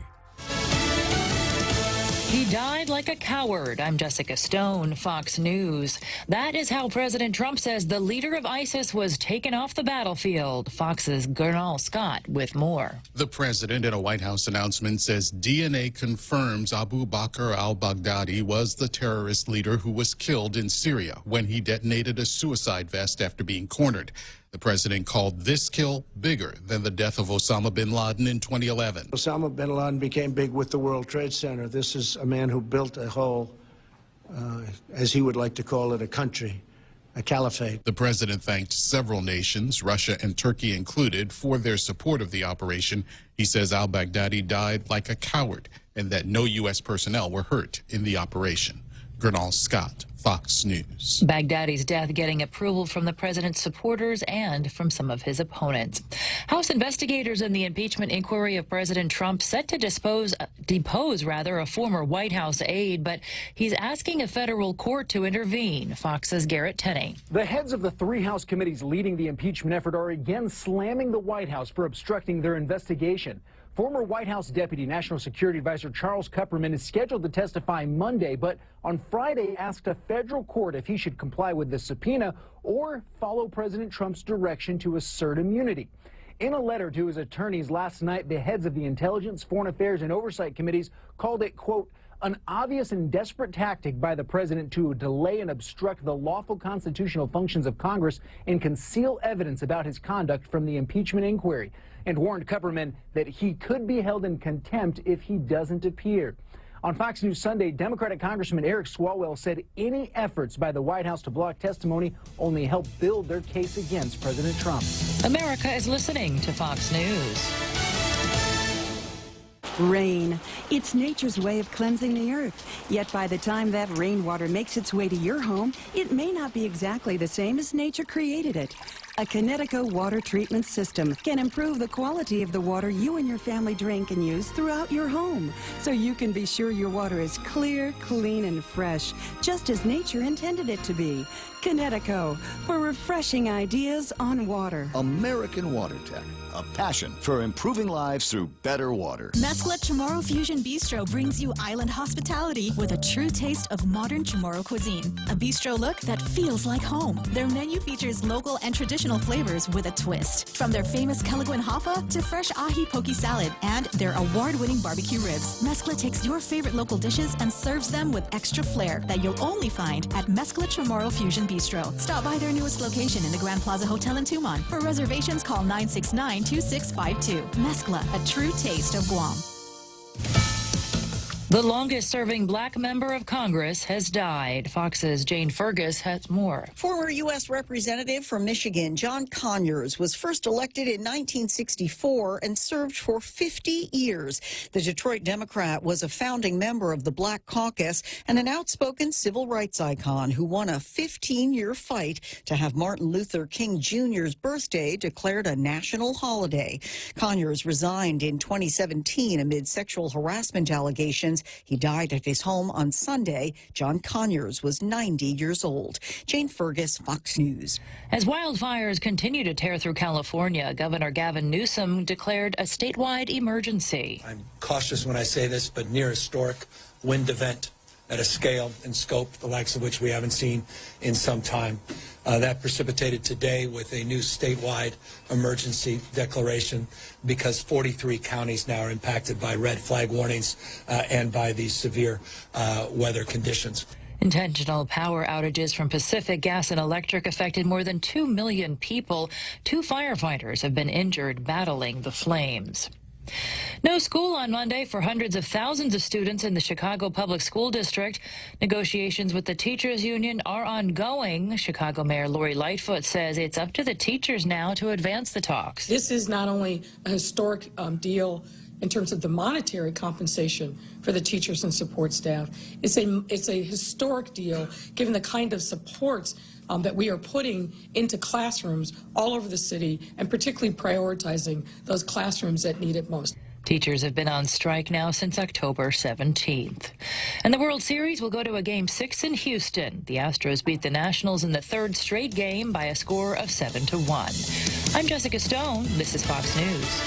He died like a coward. I'm Jessica Stone, Fox News. That is how President Trump says the leader of ISIS was taken off the battlefield. Fox's Gernal Scott with more. The president, in a White House announcement, says DNA confirms Abu Bakr al-Baghdadi was the terrorist leader who was killed in Syria when he detonated a suicide vest after being cornered. The president called this kill bigger than the death of Osama bin Laden in 2011. Osama bin Laden became big with the World Trade Center. This is a man who built a whole, as he would like to call it, a country, a caliphate. The president thanked several nations, Russia and Turkey included, for their support of the operation. He says al-Baghdadi died like a coward and that no U.S. personnel were hurt in the operation. Gernal Scott, Fox News. Baghdadi's death getting approval from the president's supporters and from some of his opponents. House investigators in the impeachment inquiry of President Trump set to depose a former White House aide, but he's asking a federal court to intervene. Fox's Garrett Tenney. The heads of the three House committees leading the impeachment effort are again slamming the White House for obstructing their investigation. Former White House Deputy National Security Advisor Charles Kupperman is scheduled to testify Monday, but on Friday asked a federal court if he should comply with the subpoena or follow President Trump's direction to assert immunity. In a letter to his attorneys last night, the heads of the Intelligence, Foreign Affairs, and Oversight Committees called it, quote, an obvious and desperate tactic by the president to delay and obstruct the lawful constitutional functions of Congress and conceal evidence about his conduct from the impeachment inquiry, and warned Kupperman that he could be held in contempt if he doesn't appear. On Fox News Sunday, Democratic Congressman Eric Swalwell said any efforts by the White House to block testimony only help build their case against President Trump. America is listening to Fox News. Rain. It's nature's way of cleansing the earth. Yet by the time that rainwater makes its way to your home, it may not be exactly the same as nature created it. A Connecticut water treatment system can improve the quality of the water you and your family drink and use throughout your home, so you can be sure your water is clear, clean, and fresh, just as nature intended it to be. Connecticut, for refreshing ideas on water. American Water Tech, a passion for improving lives through better water. Mescla Chamorro Fusion Bistro brings you island hospitality with a true taste of modern Chamorro cuisine. A bistro look that feels like home. Their menu features local and traditional flavors with a twist. From their famous Kelaguen Hoffa to fresh ahi poke salad and their award-winning barbecue ribs. Mescla takes your favorite local dishes and serves them with extra flair that you'll only find at Mescla Chamorro Fusion Bistro. Stop by their newest location in the Grand Plaza Hotel in Tumon. For reservations, call 969-2652. Mescla, a true taste of Guam. The longest-serving black member of Congress has died. Fox's Jane Fergus has more. Former U.S. Representative from Michigan, John Conyers, was first elected in 1964 and served for 50 years. The Detroit Democrat was a founding member of the Black Caucus and an outspoken civil rights icon who won a 15-year fight to have Martin Luther King Jr.'s birthday declared a national holiday. Conyers resigned in 2017 amid sexual harassment allegations. He died at his home on Sunday. John Conyers was 90 years old. Jane Fergus, Fox News. As wildfires continue to tear through California, Governor Gavin Newsom declared a statewide emergency. I'm cautious when I say this, but near historic wind event at a scale and scope the likes of which we haven't seen in some time. That precipitated today with a new statewide emergency declaration because 43 counties now are impacted by red flag warnings and by these severe weather conditions. Intentional power outages from Pacific Gas and Electric affected more than 2 million people. 2 firefighters have been injured battling the flames. No school on Monday for hundreds of thousands of students in the Chicago Public School District. Negotiations with the teachers union are ongoing. Chicago Mayor Lori Lightfoot says it's up to the teachers now to advance the talks. This is not only a historic deal in terms of the monetary compensation for the teachers and support staff. It's a historic deal given the kind of supports that we are putting into classrooms all over the city and particularly prioritizing those classrooms that need it most. Teachers have been on strike now since October 17th. And the World Series will go to a Game 6 in Houston. The Astros beat the Nationals in the 3rd straight game by a score of 7-1. I'm Jessica Stone. This is Fox News.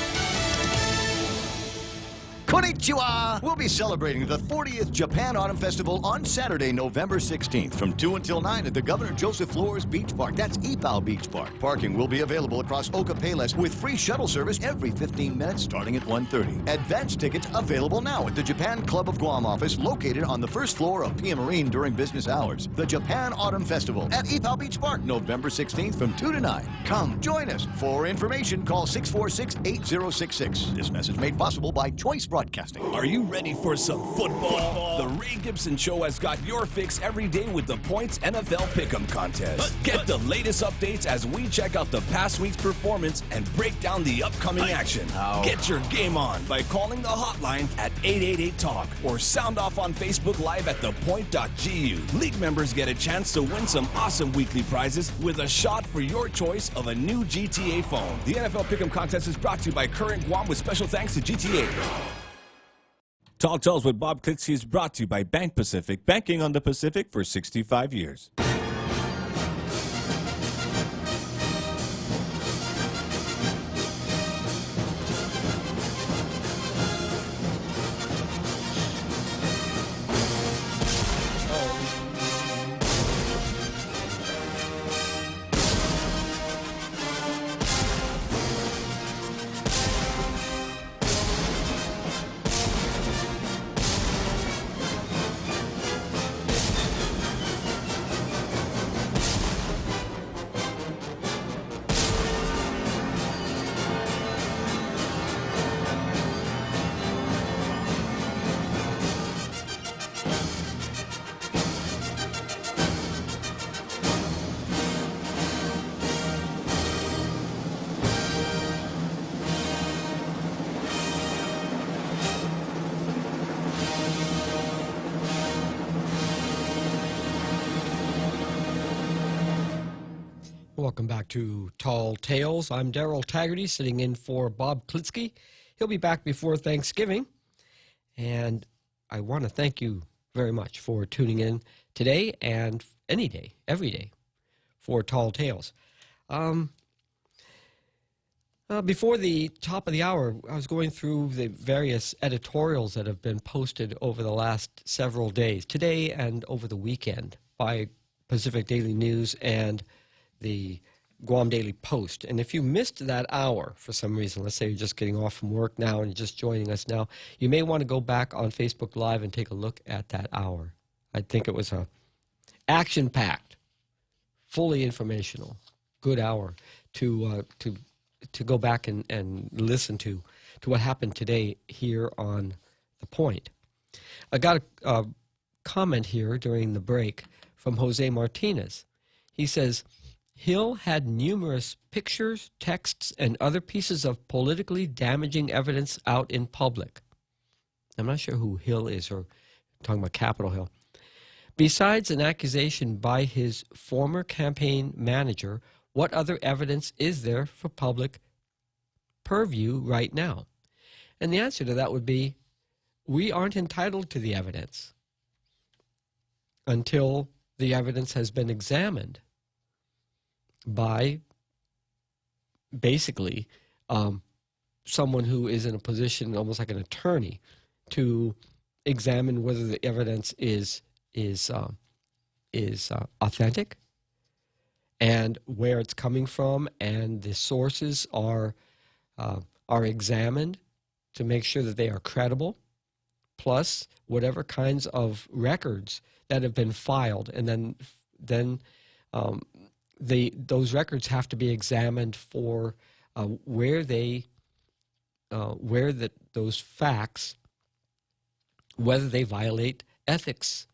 Konnichiwa! We'll be celebrating the 40th Japan Autumn Festival on Saturday, November 16th from 2 until 9 at the Governor Joseph Flores Beach Park. That's Ipao Beach Park. Parking will be available across Oka Payless with free shuttle service every 15 minutes starting at 1:30. Advance tickets available now at the Japan Club of Guam office located on the first floor of Pia Marine during business hours. The Japan Autumn Festival at Ipao Beach Park, November 16th from 2 to 9. Come join us. For information, call 646-8066. This message made possible by Choice Broadcasting. Are you ready for some football? The Ray Gibson Show has got your fix every day with the Points NFL Pick'em contest. Get the latest updates as we check out the past week's performance and break down the upcoming action. Get your game on by calling the hotline at 888-TALK or sound off on Facebook Live at thepoint.gu. League members get a chance to win some awesome weekly prizes with a shot for your choice of a new GTA phone. The NFL Pick'em contest is brought to you by Current Guam with special thanks to GTA. Tall Tales with Bob Klitzkie is brought to you by Bank Pacific, banking on the Pacific for 65 years. Welcome back to Tall Tales. I'm Daryl Taggarty, sitting in for Bob Klitzkie. He'll be back before Thanksgiving. And I want to thank you very much for tuning in today and any day, every day, for Tall Tales. Before the top of the hour, I was going through the various editorials that have been posted over the last several days, today and over the weekend, by Pacific Daily News and the Guam Daily Post. And if you missed that hour for some reason, let's say you're just getting off from work now and you're just joining us now, you may want to go back on Facebook Live and take a look at that hour. I think it was a action-packed, fully informational, good hour to go back and listen to what happened today here on The Point. I got a comment here during the break from Jose Martinez. He says, Hill had numerous pictures, texts, and other pieces of politically damaging evidence out in public. I'm not sure who Hill is, or talking about Capitol Hill. Besides an accusation by his former campaign manager, what other evidence is there for public purview right now? And the answer to that would be, we aren't entitled to the evidence until the evidence has been examined by basically someone who is in a position almost like an attorney to examine whether the evidence is authentic and where it's coming from, and the sources are examined to make sure that they are credible, plus whatever kinds of records that have been filed, and then those records have to be examined for where those facts, whether they violate ethics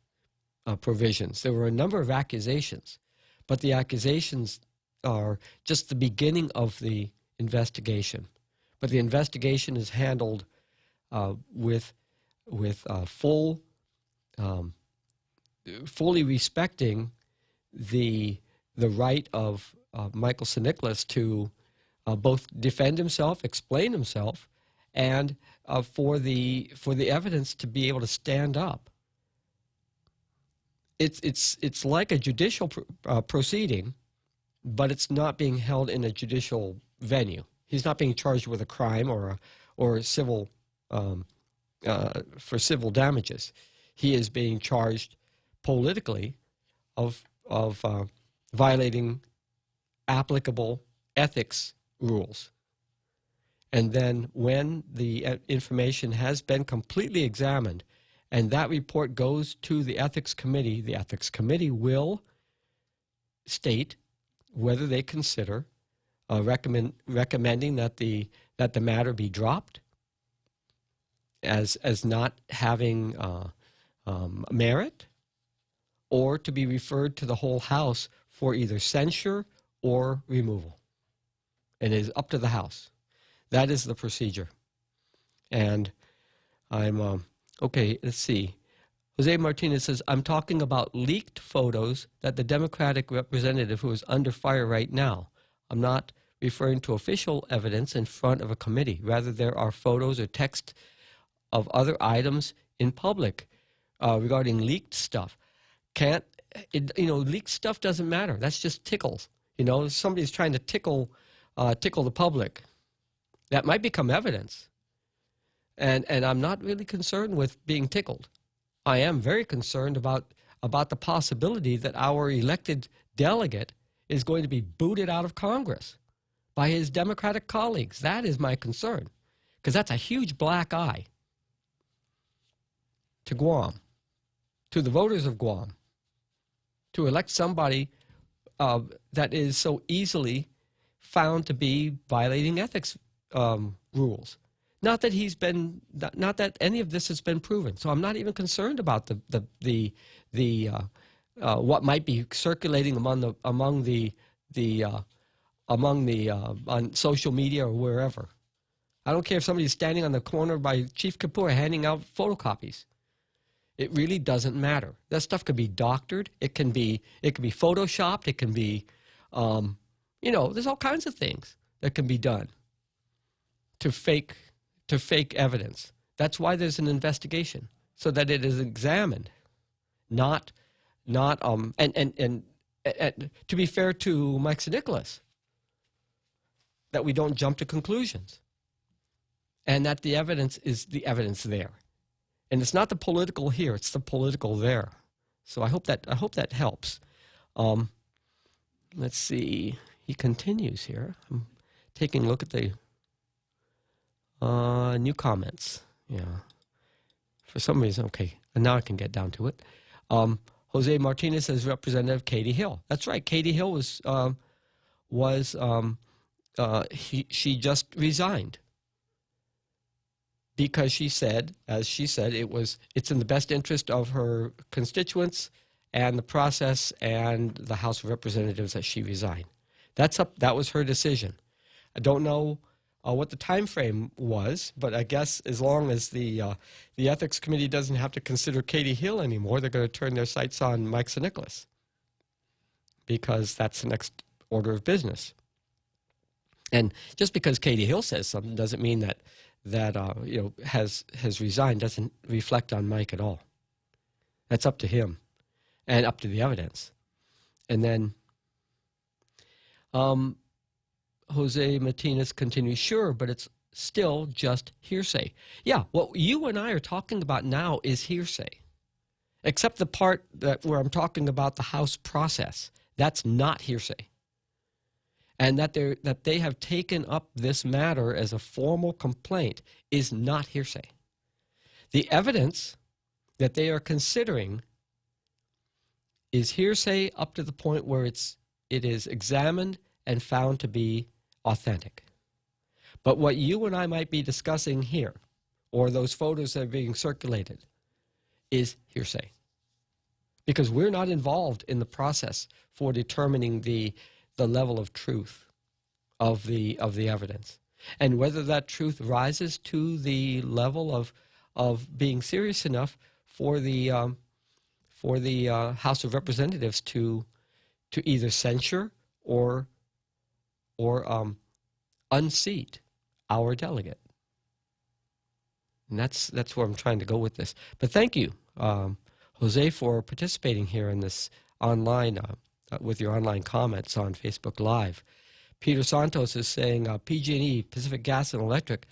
provisions. There were a number of accusations, but the accusations are just the beginning of the investigation. But the investigation is handled with fully respecting the right of Michael Siniclas to both defend himself, explain himself, and for the evidence to be able to stand up. It's like a judicial proceeding, but it's not being held in a judicial venue. He's not being charged with a crime or a civil for civil damages. He is being charged politically of violating applicable ethics rules. And then when the information has been completely examined and that report goes to the ethics committee will state whether they consider recommending that the matter be dropped as not having merit, or to be referred to the whole House for either censure or removal. And it is up to the House. That is the procedure. And I'm, okay, let's see. Jose Martinez says, I'm talking about leaked photos that the Democratic representative who is under fire right now. I'm not referring to official evidence in front of a committee. Rather, there are photos or text of other items in public regarding leaked stuff. Leaked stuff doesn't matter. That's just tickles. Somebody's trying to tickle the public. That might become evidence. And I'm not really concerned with being tickled. I am very concerned about the possibility that our elected delegate is going to be booted out of Congress by his Democratic colleagues. That is my concern, because that's a huge black eye to Guam, to the voters of Guam, to elect somebody that is so easily found to be violating ethics rules. Not that any of this has been proven. So I'm not even concerned about what might be circulating on social media or wherever. I don't care if somebody's standing on the corner by Chief Kapoor handing out photocopies. It really doesn't matter. That stuff could be doctored. It can be photoshopped. It can be, there's all kinds of things that can be done to fake evidence. That's why there's an investigation, so that it is examined, and to be fair to Mike Nicholas, that we don't jump to conclusions, and that the evidence is the evidence there. And it's not the political here, it's the political there. So I hope that helps. Let's see. He continues here. I'm taking a look at the new comments. Yeah. For some reason, okay. And now I can get down to it. Jose Martinez says Representative Katie Hill. That's right. Katie Hill she just resigned because she said, it's in the best interest of her constituents and the process and the House of Representatives that she resign. That was her decision. I don't know what the time frame was, but I guess as long as the Ethics Committee doesn't have to consider Katie Hill anymore, they're going to turn their sights on Mike Nicholas, because that's the next order of business. And just because Katie Hill says something doesn't mean that has resigned, doesn't reflect on Mike at all. That's up to him and up to the evidence. And then Jose Martinez continues, sure, but it's still just hearsay. Yeah, what you and I are talking about now is hearsay, except the part where I'm talking about the House process. That's not hearsay. And that they have taken up this matter as a formal complaint is not hearsay. The evidence that they are considering is hearsay up to the point where it is examined and found to be authentic. But what you and I might be discussing here, or those photos that are being circulated, is hearsay. Because we're not involved in the process for determining the level of truth of the evidence. And whether that truth rises to the level of being serious enough for the House of Representatives to either censure or unseat our delegate. And that's where I'm trying to go with this. But thank you, Jose, for participating here in this online with your online comments on Facebook Live. Peter Santos is saying PG&E, Pacific Gas and Electric,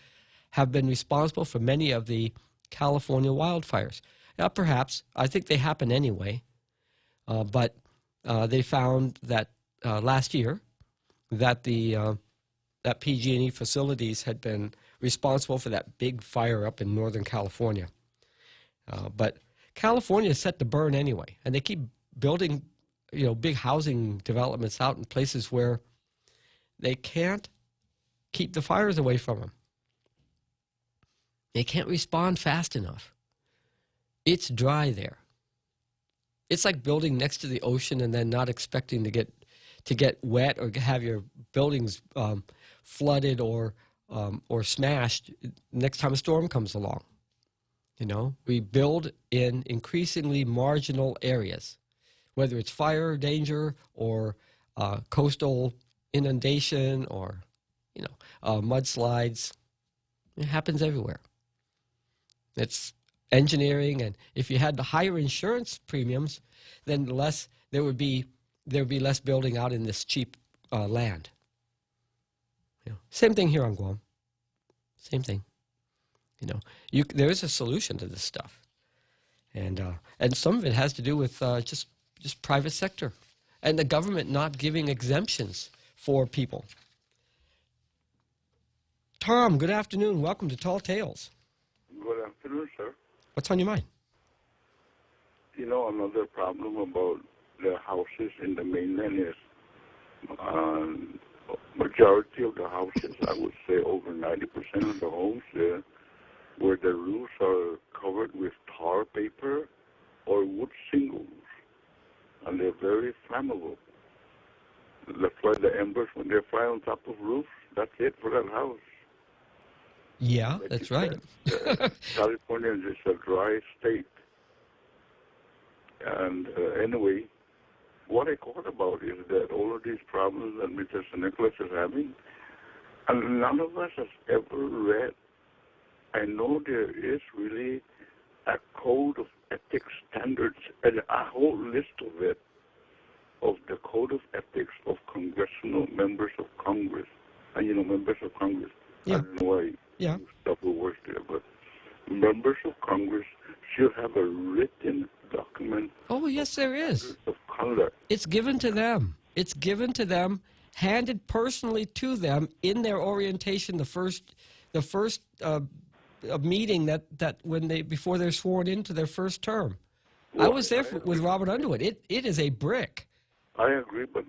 have been responsible for many of the California wildfires. Now, perhaps, I think they happen anyway, but they found that last year that that PG&E facilities had been responsible for that big fire up in Northern California. But California is set to burn anyway, and they keep building, big housing developments out in places where they can't keep the fires away from them. They can't respond fast enough. It's dry there. It's like building next to the ocean and then not expecting to get wet or have your buildings flooded or smashed next time a storm comes along. We build in increasingly marginal areas, whether it's fire danger or coastal inundation or mudslides. It happens everywhere. It's engineering, and if you had the higher insurance premiums, then there would be less building out in this cheap land. Same thing here on Guam. Same thing. There is a solution to this stuff, and some of it has to do with just private sector and the government not giving exemptions for people. Tom, good afternoon. Welcome to Tall Tales. Good afternoon, sir. What's on your mind? Another problem about the houses in the mainland is majority of the houses, I would say over 90% of the homes there, where the roofs are covered with tar paper or wood shingles, and they're very flammable. The embers, when they fly on top of roofs, that's it for that house. Yeah, that's right. California is a dry state. And anyway, what I caught about is that all of these problems that Mr. Nicholas is having, and none of us has ever read. I know there is really a code of ethics standards and a whole list of it, of the code of ethics of congressional members of Congress. And members of Congress, I don't know why stuff will work there, but members of Congress should have a written document. Oh, yes, there is. Of conduct. It's given to them. It's given to them, handed personally to them in their orientation. The first meeting that when before they're sworn into their first term. Well, I was there with Robert Underwood. It is a brick. I agree, but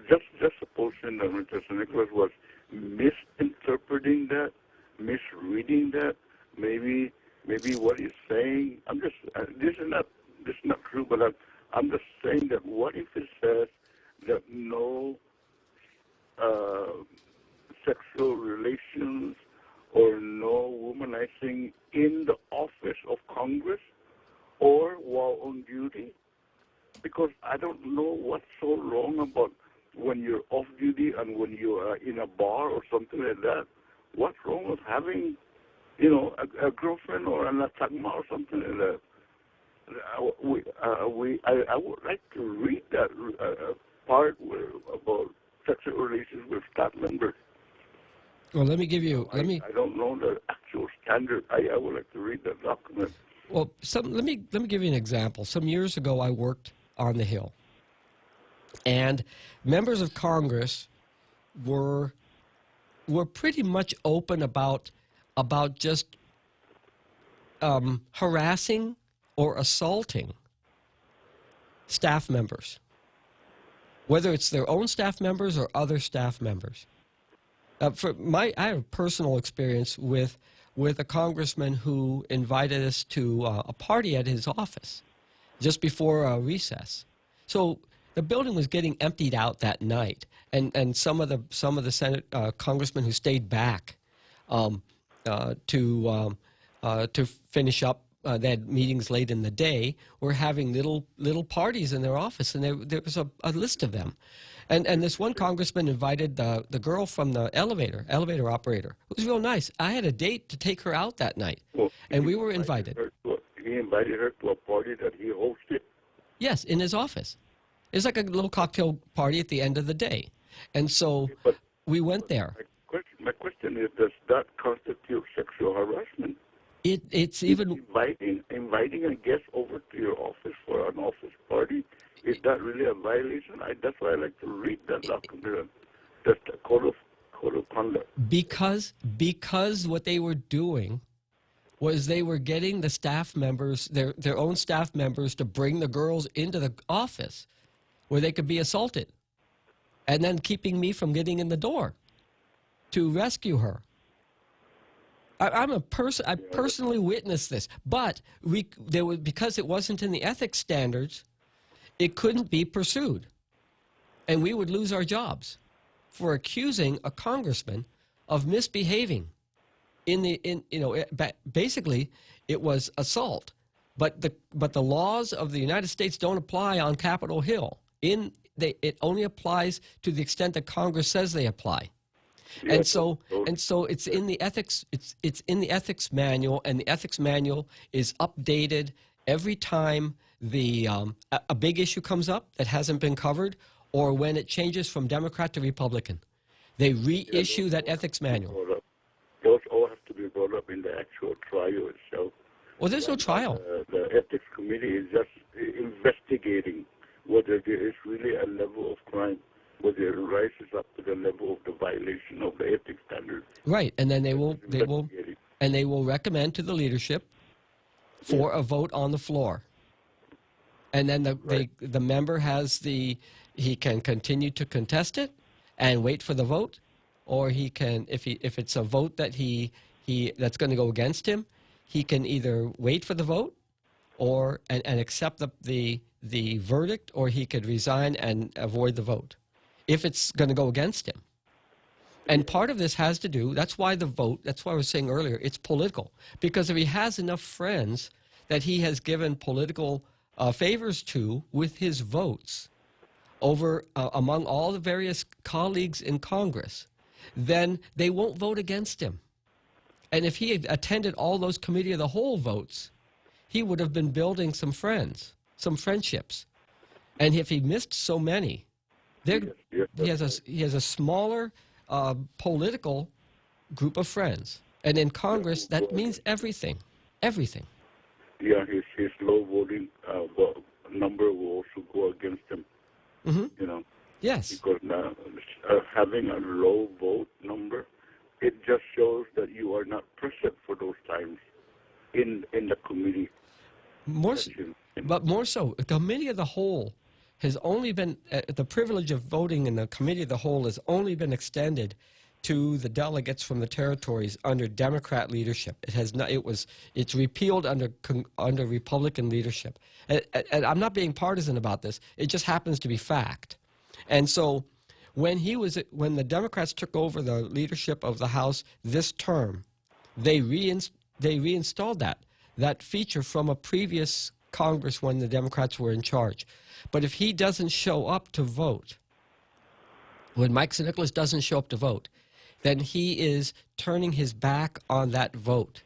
just supposing that Mr. Nicholas was misinterpreting that, misreading that, maybe what he's saying. This is not true, but I'm just saying that what if it says that no sexual relations or no womanizing in the office of Congress or while on duty? Because I don't know what's so wrong about when you're off duty and when you are in a bar or something like that. What's wrong with having, a girlfriend or an atagma or something like that? I would like to read that part about sexual relations with staff members. Well, let me give you. I don't know the actual standard. I would like to read that document. Well, let me give you an example. Some years ago, I worked on the Hill, and members of Congress were pretty much open about just harassing or assaulting staff members, whether it's their own staff members or other staff members. I have a personal experience with a congressman who invited us to a party at his office just before recess. So the building was getting emptied out that night, and some of the Senate congressmen who stayed back to finish up. They had meetings late in the day. Were having little parties in their office, and there was a list of them. And this one congressman invited the girl from the elevator operator. It was real nice. I had a date to take her out that night, and we were invited. He invited her to a party that he hosted? Yes, in his office. It was like a little cocktail party at the end of the day. And so we went there. My question is, does that constitute sexual harassment? It's even inviting a guest over to your office for an office party. Is that really a violation? That's why I like to read that document. That's the code of conduct. Because what they were doing was they were getting the staff members, their own staff members, to bring the girls into the office where they could be assaulted, and then keeping me from getting in the door to rescue her. I personally witnessed this, but because it wasn't in the ethics standards, it couldn't be pursued, and we would lose our jobs for accusing a congressman of misbehaving. Basically, it was assault, but the laws of the United States don't apply on Capitol Hill. It only applies to the extent that Congress says they apply. And so it's in the ethics. It's in the ethics manual, and the ethics manual is updated every time a big issue comes up that hasn't been covered, or when it changes from Democrat to Republican. They reissue that ethics manual. Those all have to be brought up in the actual trial itself. Well, there's no trial. The ethics committee is just investigating whether there is really a level of crime, whether it rises up to the level of the violation of the ethics standards. Right, and then they will recommend to the leadership for a vote on the floor. And then the member he can continue to contest it and wait for the vote, or he can, if it's a vote that that's going to go against him, he can either wait for the vote and accept the verdict, or he could resign and avoid the vote if it's going to go against him. And part of this has to do, that's why I was saying earlier, it's political. Because if he has enough friends that he has given political favors to with his votes over among all the various colleagues in Congress, then they won't vote against him. And if he had attended all those committee of the whole votes, he would have been building some friendships. And if he missed so many, he has a smaller political group of friends. And in Congress, that means everything. Everything. Yeah, his low voting number will also go against him. Mm-hmm. Yes. Because having a low vote number, it just shows that you are not present for those times in the committee. But more so, the committee of the whole has only been the privilege of voting in the committee of the whole has only been extended to the delegates from the territories under Democrat leadership. It has not. It's repealed under Republican leadership. And I'm not being partisan about this. It just happens to be fact. And so, when the Democrats took over the leadership of the House this term, they reinstalled that feature from a previous Congress when the Democrats were in charge. But if he doesn't show up to vote, when Mike Nicholas doesn't show up to vote, then he is turning his back on that vote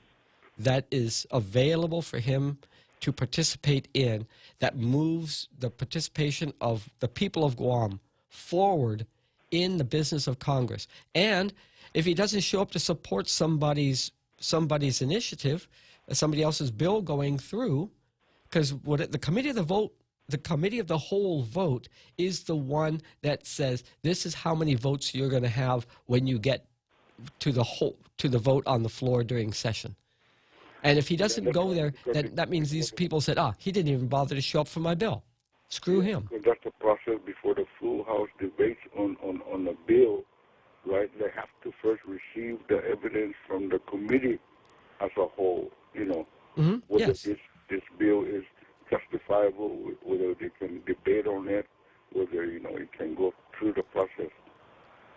that is available for him to participate in, that moves the participation of the people of Guam forward in the business of Congress. And if he doesn't show up to support somebody's initiative, somebody else's bill going through, because the committee of the whole vote is the one that says this is how many votes you're going to have when you get to the vote on the floor during session. And if he doesn't go there, then that means these people said, he didn't even bother to show up for my bill. Screw him. That's the process before the full House debates on the bill, right? They have to first receive the evidence from the committee as a whole, whether this bill is justifiable, whether they can debate on it, whether, it can go through the process.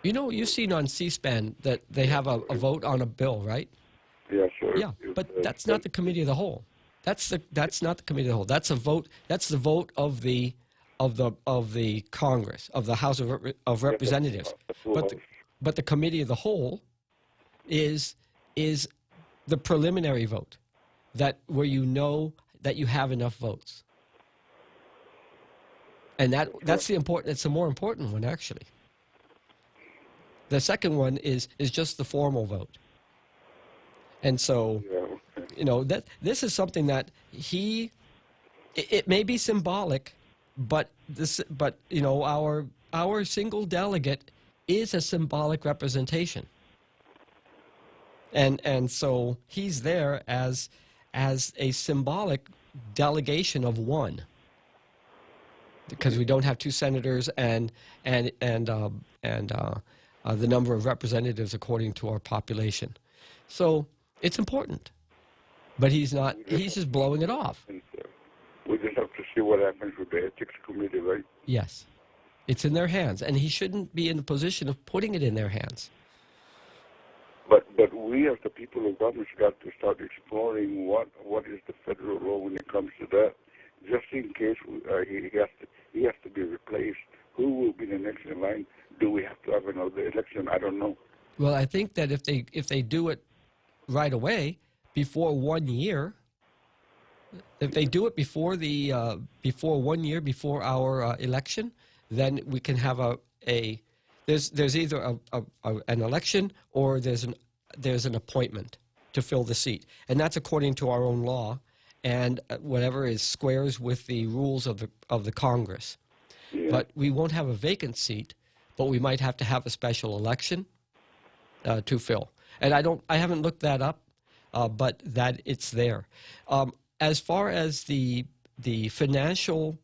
You've seen on C-SPAN that they have a vote on a bill, right? Yeah, sure. Yeah, but that's not the committee of the whole. That's not the committee of the whole. That's a vote. That's the vote of the Congress, of the House of Representatives. But the committee of the whole is the preliminary vote, where you know that you have enough votes. And that's the more important one, actually. The second one is just the formal vote. And so, that this is something that it may be symbolic, but our single delegate is a symbolic representation. And so he's there as a symbolic delegation of one, because we don't have 2 senators and the number of representatives according to our population. So it's important, but he's just blowing it off. We just have to see what happens with the ethics committee, right? Yes, it's in their hands, and he shouldn't be in the position of putting it in their hands. But we as the people of government got to start exploring what is the federal law when it comes to that, just in case he has to be replaced. Who will be the next in line? Do we have to have another election? I don't know. Well, I think that if they do it right away, before 1 year, if they do it before 1 year before our election, then we can have there's either an election or there's an appointment to fill the seat, and that's according to our own law, and whatever is squares with the rules of the Congress. Yeah. But we won't have a vacant seat, but we might have to have a special election to fill. And I haven't looked that up, but that it's there. As far as the financial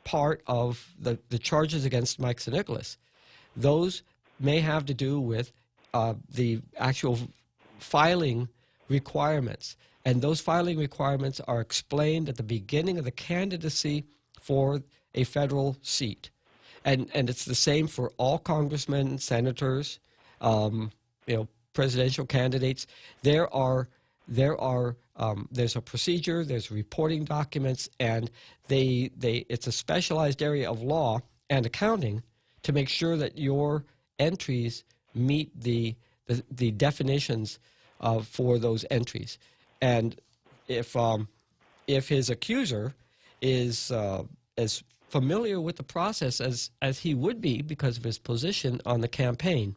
part of the charges against Mike St. Nicholas, those may have to do with the actual filing requirements. And those filing requirements are explained at the beginning of the candidacy for a federal seat. And it's the same for all congressmen, senators, presidential candidates. There's a procedure, there's reporting documents, and it's a specialized area of law and accounting to make sure that your entries meet the definitions for those entries. And if his accuser is as familiar with the process as he would be because of his position on the campaign,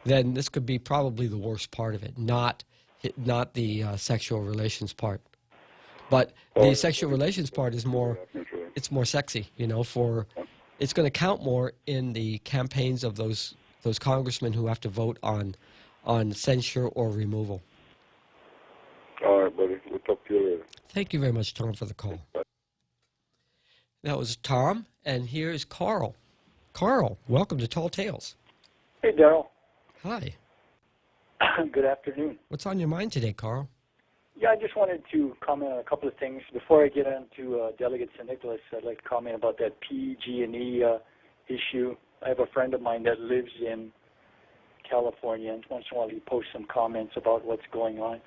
then this could be probably the worst part of it, not the sexual relations part. But the sexual relations part is more sexy, it's going to count more in the campaigns of those congressmen who have to vote on censure or removal. All right, buddy. We'll talk to you later. Thank you very much, Tom, for the call. That was Tom, and here is Carl. Carl, welcome to Tall Tales. Hey, Daryl. Hi. Good afternoon. What's on your mind today, Carl? Yeah, I just wanted to comment on a couple of things. Before I get into Delegate St. Nicholas, I'd like to comment about that PG&E issue. I have a friend of mine that lives in California, and once in a while he posts some comments about what's going on.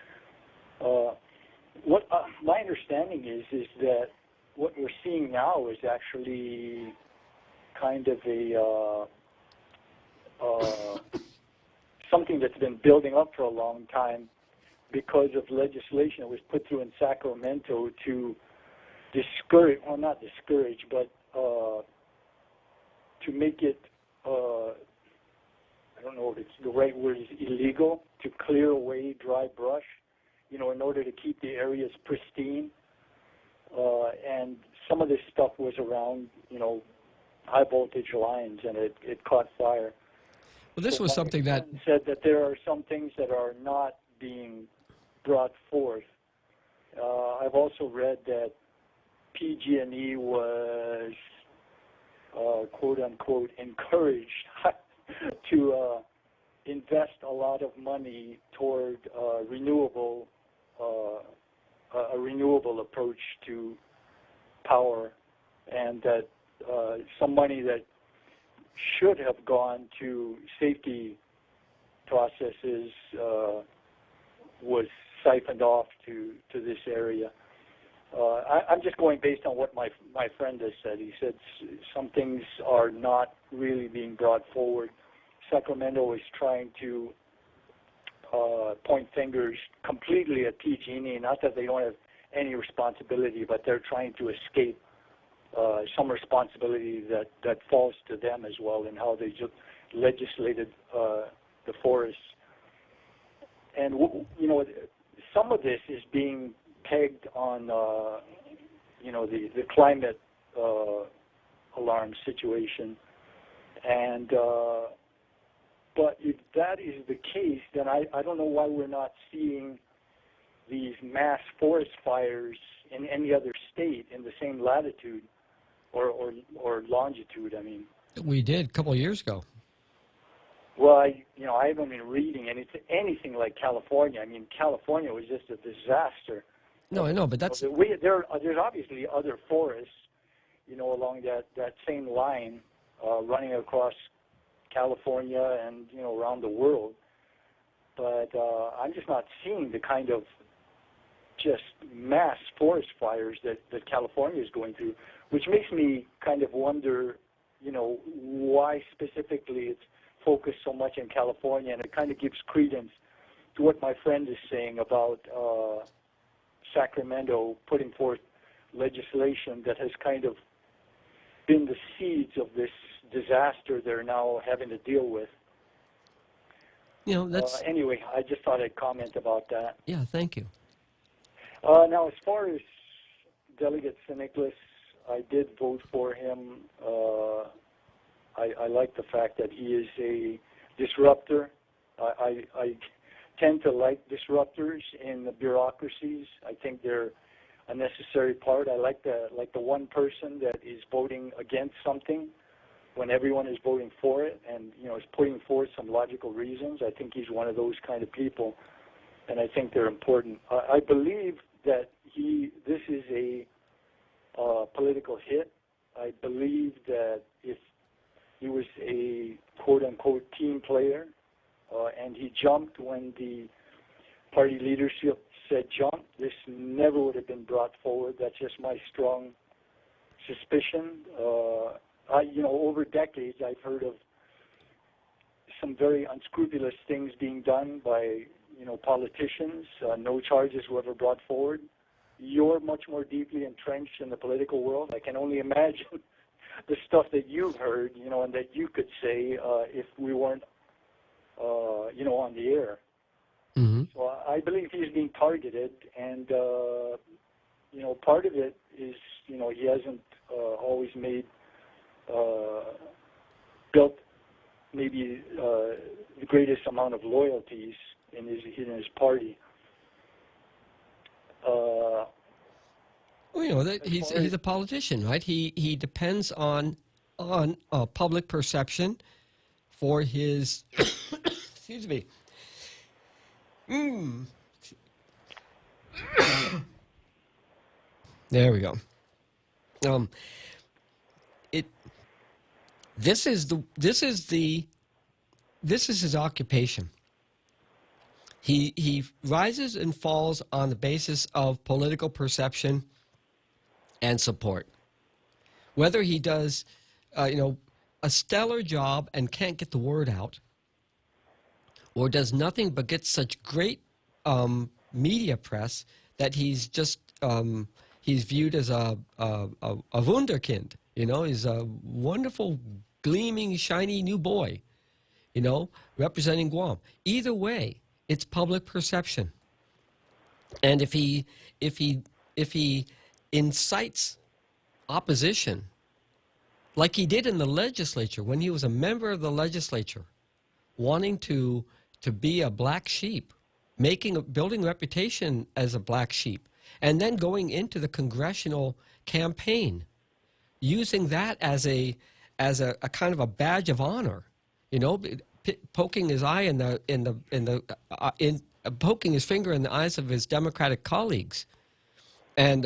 What my understanding is that what we're seeing now is actually kind of something that's been building up for a long time because of legislation that was put through in Sacramento to discourage, well, not discourage, but to make it, I don't know if it's the right word, is illegal to clear away dry brush, in order to keep the areas pristine. And some of this stuff was around, high voltage lines, and it caught fire. Well, this was something that said that there are some things that are not being brought forth. I've also read that PG&E was, quote unquote, encouraged to invest a lot of money toward a renewable approach to power, and that some money that should have gone to safety processes was siphoned off to this area. I'm just going based on what my friend has said. He said some things are not really being brought forward. Sacramento is trying to point fingers completely at PG&E, not that they don't have any responsibility, but they're trying to escape some responsibility that falls to them as well in how they just legislated the forests. And, some of this is being pegged on, the climate alarm situation. And, but if that is the case, then I don't know why we're not seeing these mass forest fires in any other state in the same latitude or longitude. I mean, We did a couple of years ago. well, I haven't been reading anything like California. I mean, California was just a disaster. No, I know, but that's... There's obviously other forests, along that same line running across California and, around the world. But I'm just not seeing the kind of just mass forest fires that California is going through, which makes me kind of wonder, why specifically it's focused so much in California, and it kind of gives credence to what my friend is saying about Sacramento putting forth legislation that has kind of been the seeds of this disaster they're now having to deal with. That's... Anyway, I just thought I'd comment about that. Yeah, thank you. Now, as far as Delegate St. Nicholas, I did vote for him. I like the fact that he is a disruptor. I tend to like disruptors in the bureaucracies. I think they're a necessary part. I like the one person that is voting against something when everyone is voting for it and, is putting forth some logical reasons. I think he's one of those kind of people, and I think they're important. I believe that this is a political hit. I believe that if he was a quote-unquote team player and he jumped when the party leadership said jump, this never would have been brought forward. That's just my strong suspicion. Over decades, I've heard of some very unscrupulous things being done by, politicians. No charges were ever brought forward. You're much more deeply entrenched in the political world. I can only imagine the stuff that you've heard, and that you could say if we weren't, on the air. Mm-hmm. So I believe he's being targeted, and, part of it is, he hasn't always built maybe the greatest amount of loyalties in his party. He's a politician, right? He depends on public perception for his excuse me. There we go. This is his occupation. He rises and falls on the basis of political perception and support. Whether he does, a stellar job and can't get the word out, or does nothing but get such great media press that he's just he's viewed as a wunderkind. He's a wonderful, gleaming, shiny new boy. Representing Guam. Either way, it's public perception. And if he incites opposition, like he did in the legislature when he was a member of the legislature, wanting to be a black sheep, building a reputation as a black sheep, and then going into the congressional campaign, using that as a kind of a badge of honor, poking his eye poking his finger in the eyes of his Democratic colleagues, and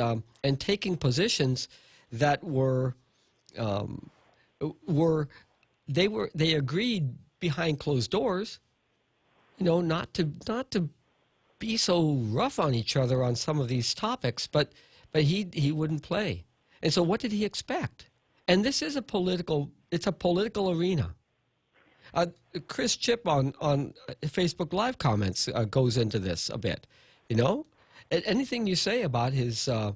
taking positions that they agreed behind closed doors, not to be so rough on each other on some of these topics, but he wouldn't play. And so what did he expect? And this is it's a political arena. Chris Chip on Facebook Live comments goes into this a bit. Anything you say about the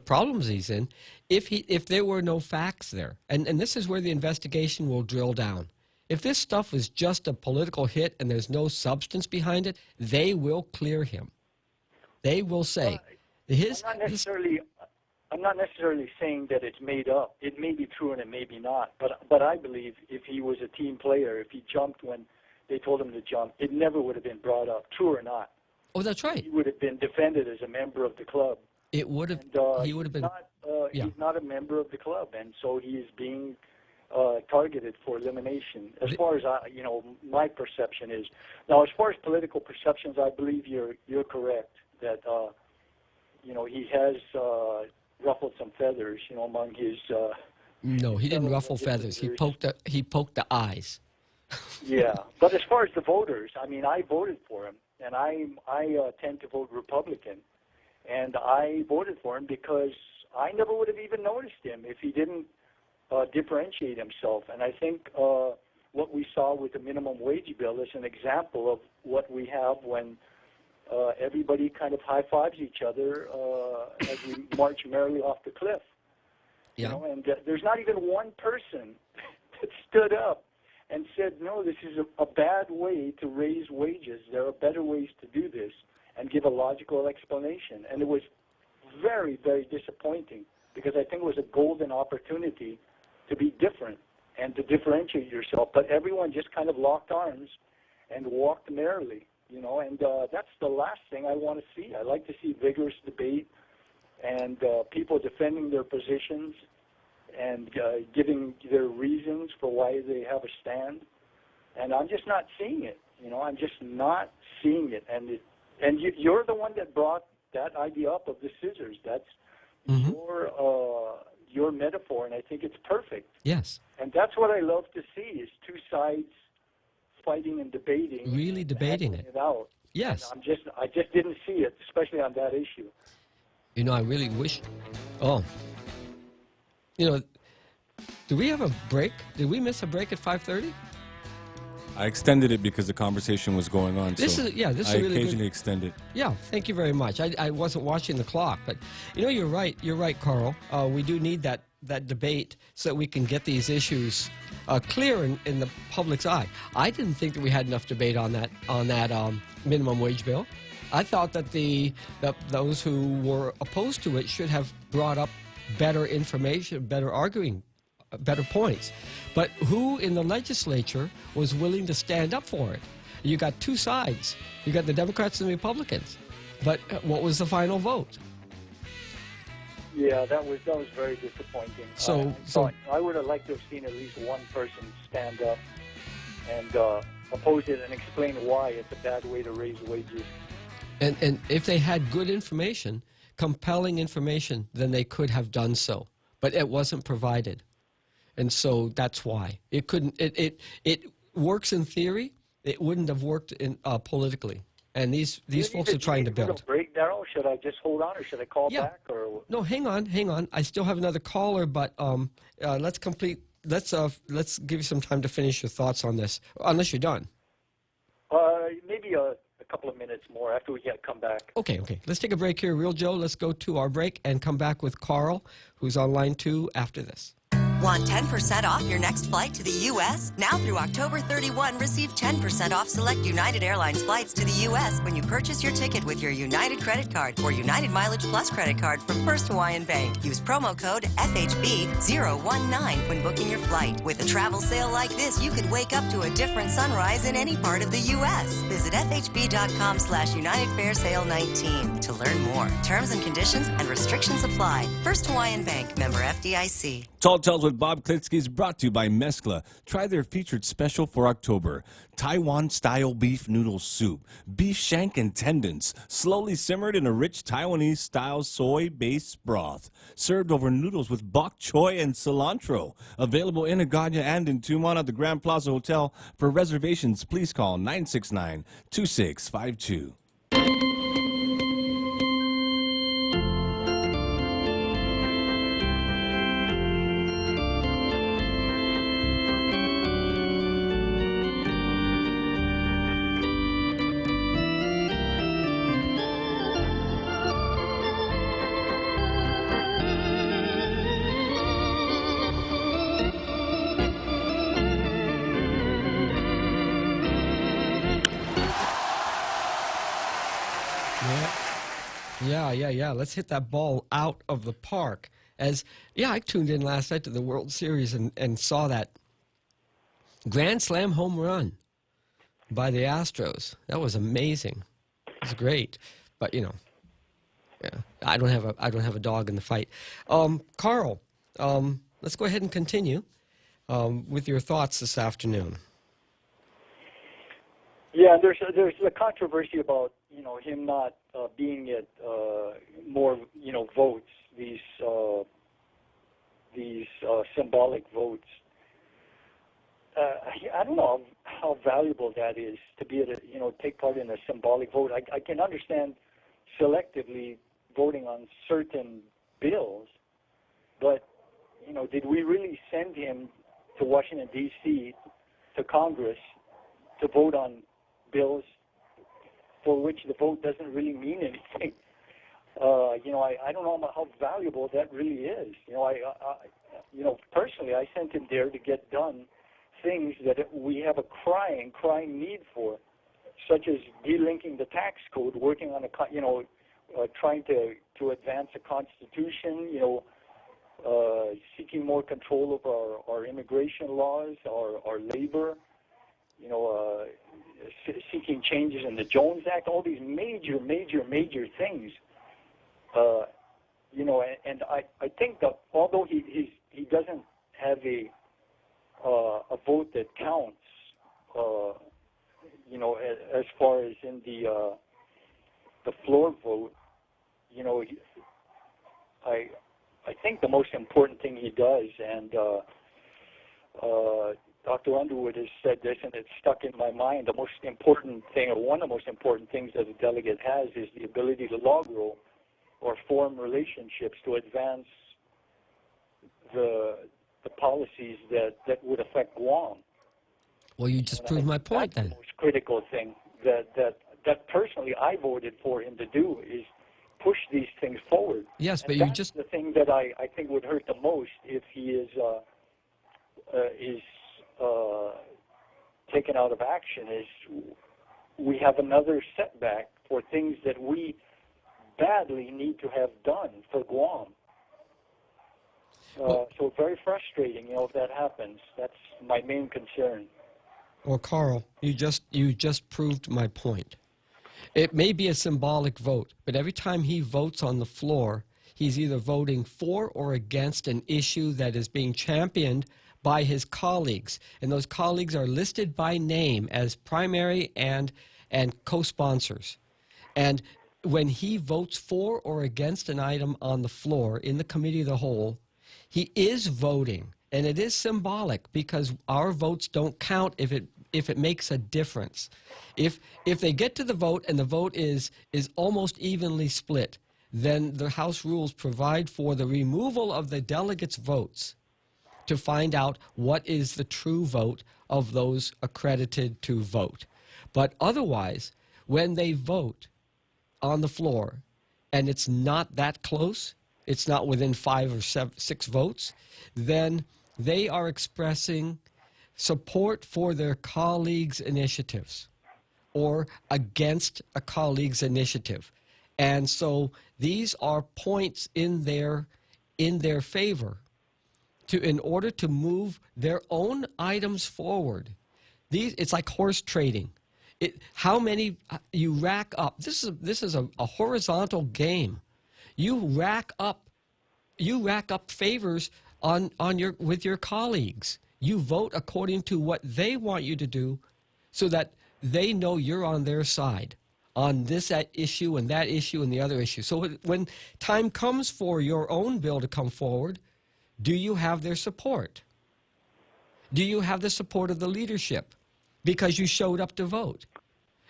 problems he's in, if there were no facts there, and this is where the investigation will drill down. If this stuff is just a political hit and there's no substance behind it, they will clear him. They will say, I'm not necessarily saying that it's made up. It may be true and it may be not. But I believe if he was a team player, if he jumped when they told him to jump, it never would have been brought up, true or not. Oh, that's right. He would have been defended as a member of the club. It would have. He would have been. He's not a member of the club, and so he is being targeted for elimination. As far as my perception is. Now, as far as political perceptions, I believe you're correct that he has ruffled some feathers, among his. No, he didn't ruffle feathers. He poked the eyes. Yeah, but as far as the voters, I mean, I voted for him, and I tend to vote Republican, and I voted for him because I never would have even noticed him if he didn't differentiate himself. And I think what we saw with the minimum wage bill is an example of what we have when everybody kind of high-fives each other as we march merrily off the cliff. Yeah. And there's not even one person that stood up and said, no, this is a bad way to raise wages. There are better ways to do this, and give a logical explanation. And it was very, very disappointing because I think it was a golden opportunity to be different and to differentiate yourself. But everyone just kind of locked arms and walked merrily, and that's the last thing I want to see. I like to see vigorous debate and people defending their positions and giving their reasons for why they have a stand. And I'm just not seeing it. I'm just not seeing it. And you're the one that brought that idea up of the scissors. That's your metaphor, and I think it's perfect. Yes. And that's what I love to see is two sides fighting and debating. Really debating it out. Yes. And I just didn't see it, especially on that issue. I really wish. Oh. Do we have a break? Did we miss a break at 5:30? I extended it because the conversation was going on. This so is really occasionally good. extend it. Yeah, thank you very much. I wasn't watching the clock, but you're right. You're right, Carl. We do need that debate so that we can get these issues clear in the public's eye. I didn't think that we had enough debate on that minimum wage bill. I thought that those who were opposed to it should have brought up better information, better arguing, better points. But who in the legislature was willing to stand up for it? You got two sides. You got the Democrats and the Republicans. But what was the final vote? Yeah, that was very disappointing. So I would have liked to have seen at least one person stand up and oppose it and explain why it's a bad way to raise wages. And if they had good information, compelling information, then they could have done so. But it wasn't provided. And so that's why. It couldn't. It works in theory. It wouldn't have worked politically. And these folks are trying to build. Break, Darryl? Should I just hold on, or should I call back? Or no, hang on. I still have another caller, but let's complete. Let's give you some time to finish your thoughts on this, unless you're done. Maybe a couple of minutes more after we come back. Okay. Let's take a break here, Real Joe. Let's go to our break and come back with Carl, who's on line 2 after this. Want 10% off your next flight to the U.S.? Now through October 31, receive 10% off select United Airlines flights to the U.S. when you purchase your ticket with your United credit card or United Mileage Plus credit card from First Hawaiian Bank. Use promo code FHB019 when booking your flight. With a travel sale like this, you could wake up to a different sunrise in any part of the U.S. Visit FHB.com/United Fair Sale 19 to learn more. Terms and conditions and restrictions apply. First Hawaiian Bank, member FDIC. Tall Tales with Bob Klitzkie is brought to you by Mescla. Try their featured special for October. Taiwan-style beef noodle soup. Beef shank and tendons. Slowly simmered in a rich Taiwanese-style soy-based broth. Served over noodles with bok choy and cilantro. Available in Agana and in Tumon at the Grand Plaza Hotel. For reservations, please call 969-2652. Yeah. Let's hit that ball out of the park. I tuned in last night to the World Series and saw that grand slam home run by the Astros. That was amazing. It was great. But I don't have a dog in the fight. Carl, let's go ahead and continue with your thoughts this afternoon. Yeah, there's a controversy about him not being at more votes, these symbolic votes. I don't know how valuable that is to be able to take part in a symbolic vote. I can understand selectively voting on certain bills, but did we really send him to Washington D.C. to Congress to vote on bills for which the vote doesn't really mean anything? I don't know how valuable that really is. Personally, I sent him there to get done things that we have a crying need for, such as delinking the tax code, working on trying to advance the Constitution, seeking more control of our immigration laws, our labor, seeking changes in the Jones Act, all these major things. And I think that although he doesn't have a vote that counts, as far as in the floor vote, I think the most important thing he does, and Dr. Underwood has said this, and it's stuck in my mind. The most important thing, or one of the most important things that a delegate has, is the ability to log roll or form relationships to advance the policies that would affect Guam. Well, you just proved my point then. The most critical thing that personally I voted for him to do is push these things forward. Yes, but that's the thing that I think would hurt the most if he is taken out of action. Is we have another setback for things that we badly need to have done for Guam. So very frustrating, if that happens. That's my main concern. Well, Carl, you just proved my point. It may be a symbolic vote, but every time he votes on the floor, he's either voting for or against an issue that is being championed by his colleagues. And those colleagues are listed by name as primary and co-sponsors. And when he votes for or against an item on the floor in the committee of the whole, he is voting, and it is symbolic because our votes don't count if it makes a difference. If they get to the vote and the vote is almost evenly split, then the House rules provide for the removal of the delegates' votes to find out what is the true vote of those accredited to vote. But otherwise, when they vote on the floor and it's not that close, it's not within 5 or 6 votes, then they are expressing support for their colleagues' initiatives or against a colleague's initiative. And so these are points in their favor in order to move their own items forward. It's like horse trading. How many you rack up? This is a horizontal game. You rack up favors with your colleagues. You vote according to what they want you to do, so that they know you're on their side on this issue and that issue and the other issue. So when time comes for your own bill to come forward, do you have their support? Do you have the support of the leadership because you showed up to vote?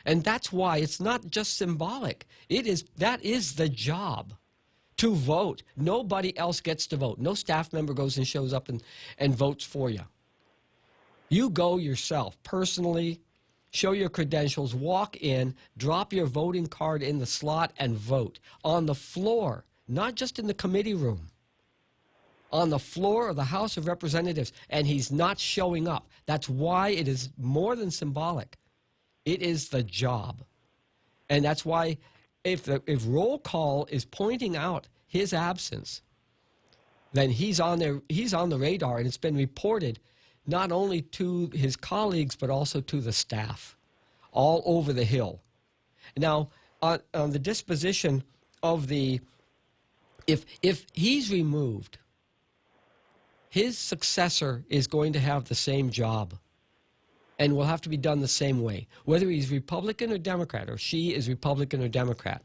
And that's why it's not just symbolic. That is the job, to vote. Nobody else gets to vote. No staff member goes and shows up and votes for you. You go yourself, personally, show your credentials, walk in, drop your voting card in the slot, and vote. On the floor, not just in the committee room. On the floor of the House of Representatives, and he's not showing up. That's why it is more than symbolic. It is the job. And that's why if roll call is pointing out his absence, then he's on the radar, and it's been reported not only to his colleagues but also to the staff all over the Hill. Now, on the disposition of if he's removed, his successor is going to have the same job and will have to be done the same way, whether he's Republican or Democrat, or she is Republican or Democrat.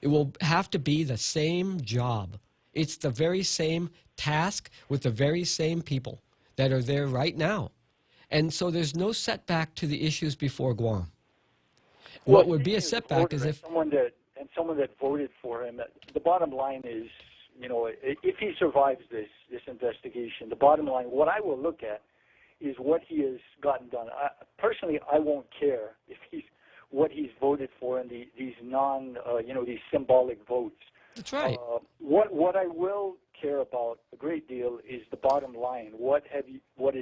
It will have to be the same job. It's the very same task with the very same people that are there right now. And so there's no setback to the issues before Guam. What would be a setback is if someone that voted for him. The bottom line is, if he survives this investigation, the bottom line, what I will look at is what he has gotten done. Personally, I won't care if what he's voted for in these these symbolic votes. That's right. What I will care about a great deal is the bottom line. What has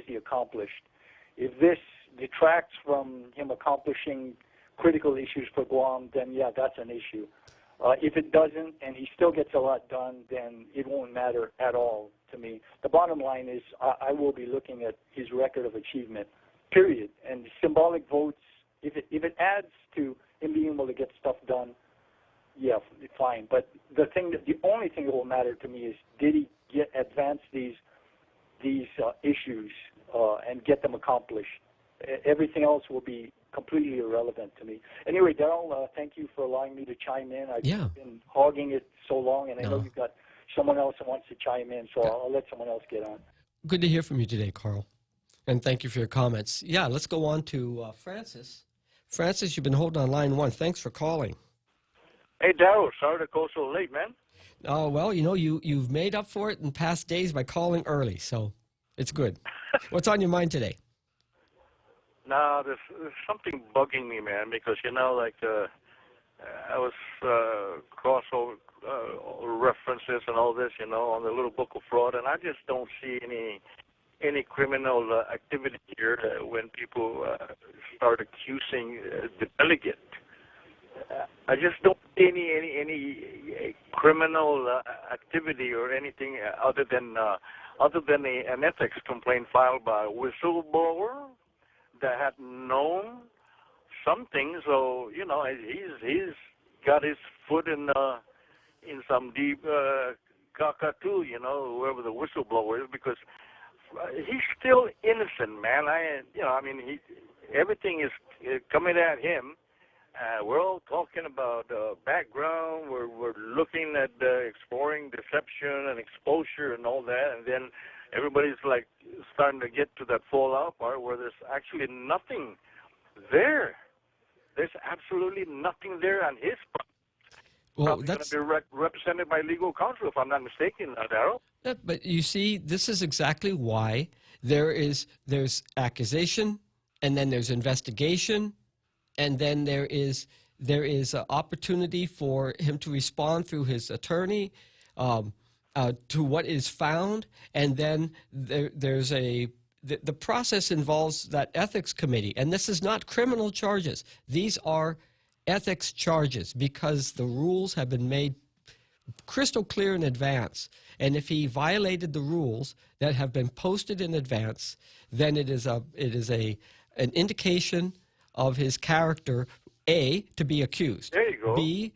he accomplished? If this detracts from him accomplishing critical issues for Guam, then yeah, that's an issue. If it doesn't, and he still gets a lot done, then it won't matter at all to me. The bottom line is I will be looking at his record of achievement, period. And symbolic votes, if it adds to him being able to get stuff done, yeah, fine. But the only thing that will matter to me is, did he advance these issues and get them accomplished? Everything else will be completely irrelevant to me. Anyway, Darryl, thank you for allowing me to chime in. I've been hogging it so long, and I know you've got someone else that wants to chime in, so I'll let someone else get on. Good to hear from you today, Carl. And thank you for your comments. Yeah, let's go on to Francis. Francis, you've been holding on line one. Thanks for calling. Hey, Darryl, sorry to call so late, man. Oh, well, you've made up for it in past days by calling early, so it's good. What's on your mind today? Now, there's something bugging me, man, because, I was crossover references and all this, on the little book of fraud, and I just don't see any criminal activity here when people start accusing the delegate. I just don't see any criminal activity or anything other than an ethics complaint filed by a whistleblower that had known something. So he's got his foot in some deep cockatoo, whoever the whistleblower is, because he's still innocent, man. Everything is coming at him. We're all talking about background. We're looking at exploring deception and exposure and all that, and then everybody's like starting to get to that fallout part where there's actually nothing there. There's absolutely nothing there on his part. Well, that's going to be represented by legal counsel, if I'm not mistaken, Darryl. Yeah, but you see, this is exactly why there's accusation, and then there's investigation, and then there is an opportunity for him to respond through his attorney to what is found, and then there's the process involves that ethics committee, and this is not criminal charges. These are ethics charges because the rules have been made crystal clear in advance, and if he violated the rules that have been posted in advance, then it is an indication of his character, A, to be accused. There you go. B,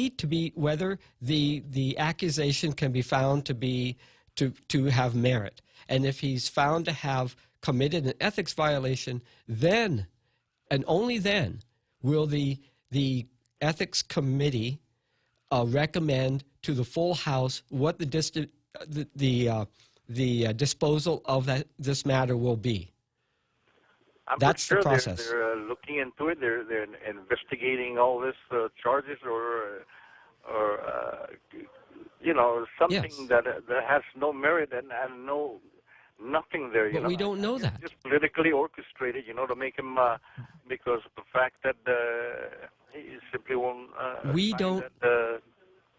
to be whether the accusation can be found to have merit. And if he's found to have committed an ethics violation, then and only then will the ethics committee recommend to the full House what the disposal of this matter will be. That's sure the process. They're looking into it. They're investigating all this charges or something that has no merit and nothing there. But we don't know that. Just politically orchestrated, to make him because of the fact that he simply won't.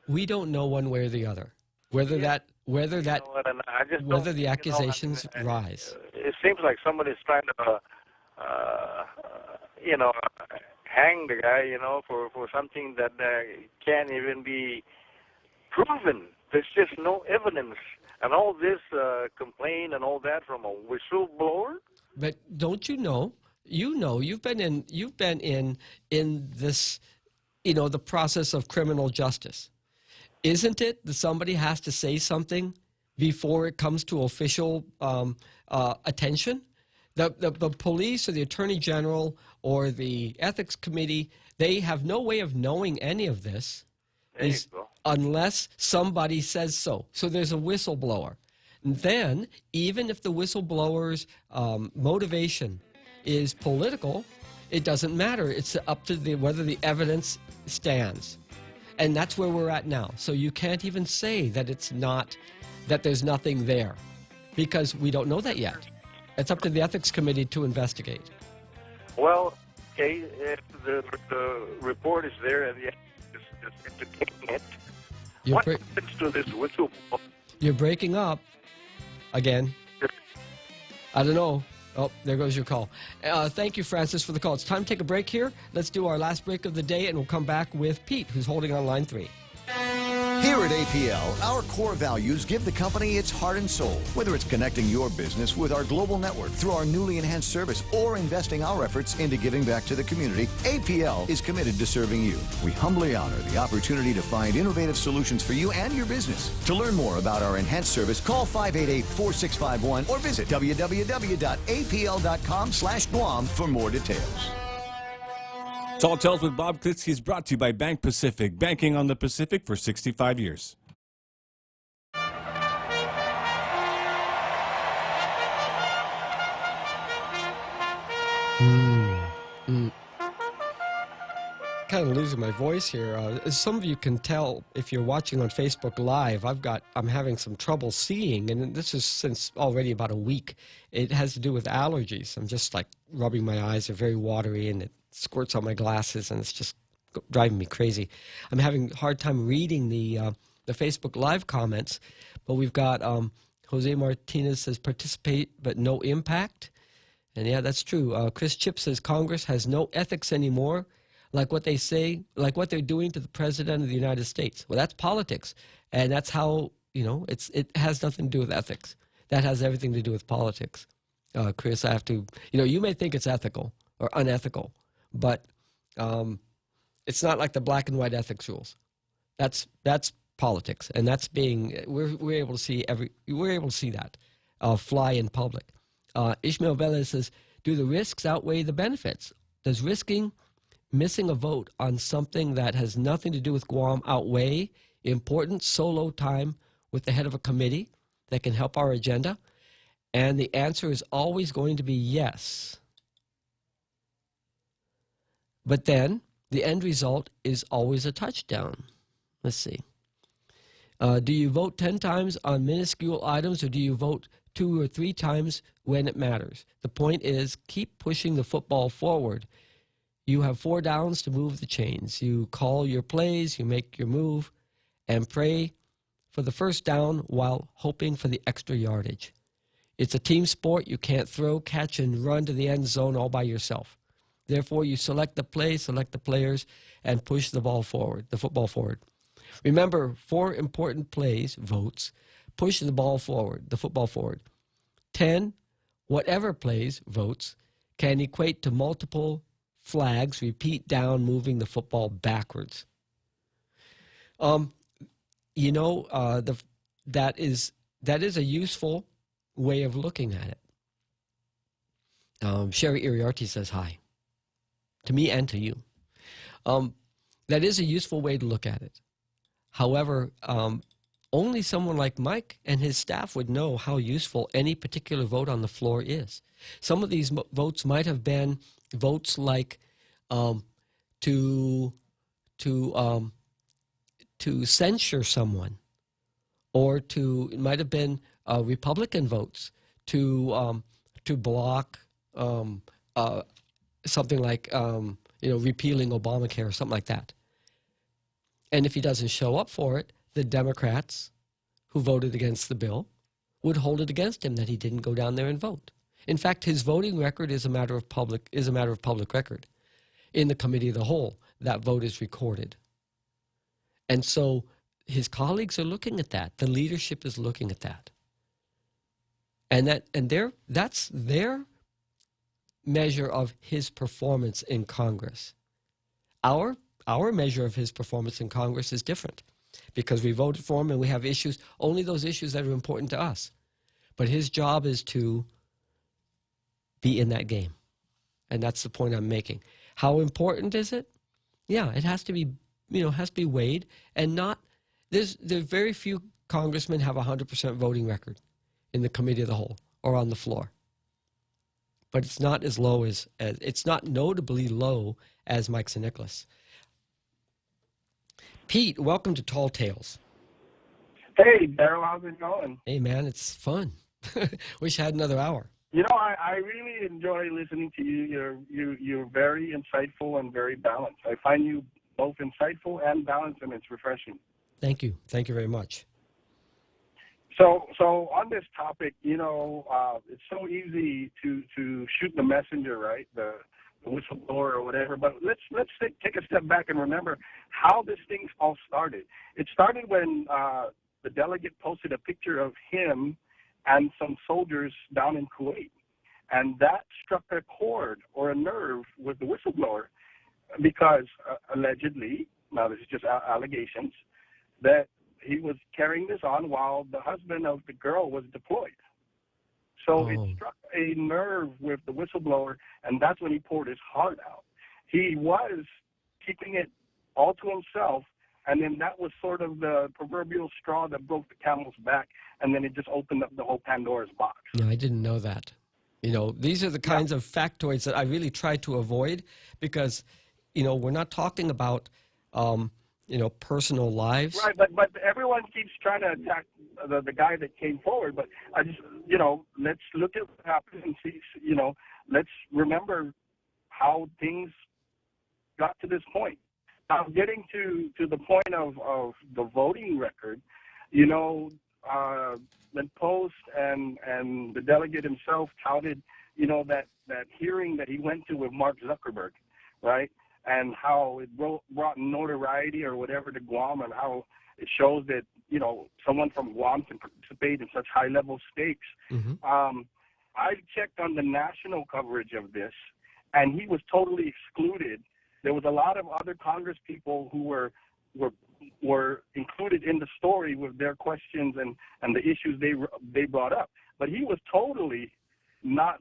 We don't know one way or the other whether the accusations rise. It seems like somebody's trying to, hang the guy, for something that can't even be proven. There's just no evidence. And all this complaint and all that from a whistleblower. But don't you know? You've been in this, the process of criminal justice. Isn't it that somebody has to say something before it comes to official attention? The police or the attorney general or the ethics committee, they have no way of knowing any of this unless somebody says so. So there's a whistleblower. And then, even if the whistleblower's motivation is political, it doesn't matter. It's up to whether the evidence stands. And that's where we're at now. So you can't even say that that there's nothing there, because we don't know that yet. It's up to the ethics committee to investigate. Well, okay, if the report is there and the evidence is entertaining it, what happens to this whistleblower? You're breaking up again. I don't know. Oh, there goes your call. Thank you, Francis, for the call. It's time to take a break here. Let's do our last break of the day, and we'll come back with Pete, who's holding on line 3. Here at APL, our core values give the company its heart and soul. Whether it's connecting your business with our global network through our newly enhanced service or investing our efforts into giving back to the community, APL is committed to serving you. We humbly honor the opportunity to find innovative solutions for you and your business. To learn more about our enhanced service, call 588-4651 or visit www.apl.com/Guam for more details. Tall Tales with Bob Klitzkie is brought to you by Bank Pacific, banking on the Pacific for 65 years. Kind of losing my voice here. As some of you can tell, if you're watching on Facebook Live, I'm having some trouble seeing, and this is since already about a week. It has to do with allergies. I'm just like rubbing my eyes; they're very watery, and it squirts on my glasses, and it's just driving me crazy. I'm having a hard time reading the Facebook Live comments, but we've got Jose Martinez says participate but no impact, and yeah, that's true. Chris Chip says Congress has no ethics anymore, like what they say, like what they're doing to the President of the United States. Well, that's politics, and that's how it has nothing to do with ethics. That has everything to do with politics. Chris, I have to, you may think it's ethical or unethical, but it's not like the black and white ethics rules. That's politics, and that's we're able to see that fly in public. Ishmael Velez says, do the risks outweigh the benefits? Does missing a vote on something that has nothing to do with Guam outweigh important solo time with the head of a committee that can help our agenda? And the answer is always going to be yes. But then the end result is always a touchdown. Let's see. Do you vote 10 times on minuscule items, or do you vote 2 or 3 times when it matters? The point is, keep pushing the football forward. You have 4 downs to move the chains. You call your plays, you make your move, and pray for the first down while hoping for the extra yardage. It's a team sport. You can't throw, catch, and run to the end zone all by yourself. Therefore, you select the play, select the players, and push the football forward. Remember, 4 important plays, votes, push the football forward. 10, whatever plays, votes, can equate to multiple flags, repeat down, moving the football backwards. That is a useful way of looking at it. Sherry Iriarty says hi. To me and to you. That is a useful way to look at it. However, only someone like Mike and his staff would know how useful any particular vote on the floor is. Some of these votes might have been votes like to censure someone, or it might have been Republican votes to block something like repealing Obamacare or something like that. And if he doesn't show up for it, the Democrats who voted against the bill would hold it against him that he didn't go down there and vote. In fact, his voting record is a matter of public record. in the committee of the whole. That vote is recorded. And so his colleagues are looking at that. The leadership is looking at that. That's their measure of his performance in Congress. Our measure of his performance in Congress is different because we voted for him and we have issues, only those issues that are important to us. But his job is to be in that game. And that's the point I'm making. How important is it? Yeah, it has to be, has to be weighed, and not, there's very few congressmen have a 100% voting record in the committee of the whole or on the floor. But it's not as low as it's not notably low as Mike Nicholas. Pete, welcome to Tall Tales. Hey, Daryl, how's it going? Hey, man, it's fun. Wish I had another hour. I really enjoy listening to you. You're very insightful and very balanced. I find you both insightful and balanced, and it's refreshing. Thank you. Thank you very much. So on this topic, it's so easy to shoot the messenger, right? The whistleblower or whatever. But let's take a step back and remember how this thing all started. It started when the delegate posted a picture of him and some soldiers down in Kuwait. And that struck a chord or a nerve with the whistleblower because allegedly, now this is just allegations, that he was carrying this on while the husband of the girl was deployed. So it struck a nerve with the whistleblower, and that's when he poured his heart out. He was keeping it all to himself, and then that was sort of the proverbial straw that broke the camel's back, and then it just opened up the whole Pandora's box. Yeah, I didn't know that. These are the kinds of factoids that I really try to avoid because, we're not talking about, personal lives. Right, but everyone keeps trying to attack the guy that came forward. But I just, let's look at what happened and see, let's remember how things got to this point. Now, getting to the point of the voting record, when Post and the delegate himself touted, that hearing that he went to with Mark Zuckerberg, right? And how it brought notoriety or whatever to Guam, and how it shows that, someone from Guam can participate in such high-level stakes. Mm-hmm. I checked on the national coverage of this, and he was totally excluded. There was a lot of other Congress people who were included in the story with their questions and the issues they brought up. But he was totally not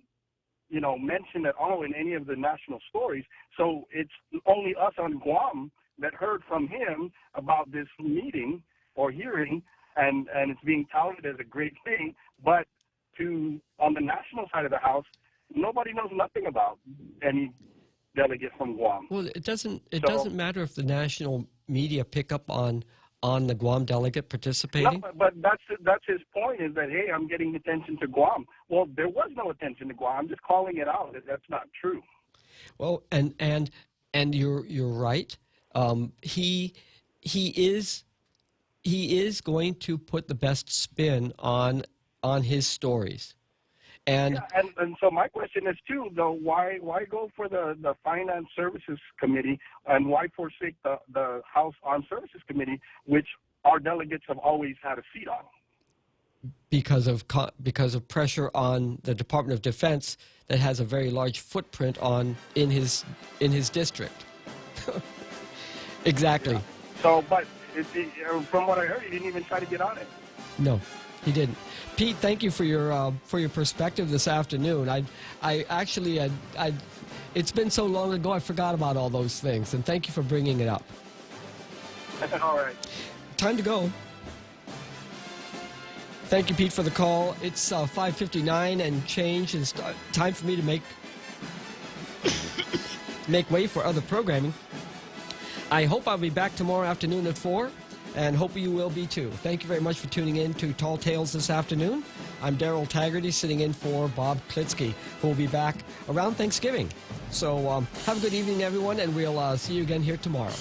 mentioned at all in any of the national stories. So it's only us on Guam that heard from him about this meeting or hearing, and it's being touted as a great thing. But on the national side of the house, nobody knows nothing about any delegate from Guam. Well, it doesn't matter if the national media pick up on the Guam delegate participating. No, but that's his point, is that, hey, I'm getting attention to Guam. Well, there was no attention to Guam. I'm just calling it out. That's not true. Well, and you're right. He is going to put the best spin on his stories. And so my question is, too, though, why go for the Finance Services Committee, and why forsake the House Armed Services Committee, which our delegates have always had a seat on? Because of pressure on the Department of Defense that has a very large footprint in his district. Exactly. Yeah. So, but from what I heard, he didn't even try to get on it. No, he didn't. Pete, thank you for your perspective this afternoon. I actually it's been so long ago I forgot about all those things, and thank you for bringing it up. All right. Time to go. Thank you, Pete, for the call. It's 5:59 and change. It's time for me to make way for other programming. I hope I'll be back tomorrow afternoon at 4. And hope you will be too. Thank you very much for tuning in to Tall Tales this afternoon. I'm Daryl Taggarty, sitting in for Bob Klitzkie, who will be back around Thanksgiving. So have a good evening, everyone, and we'll see you again here tomorrow.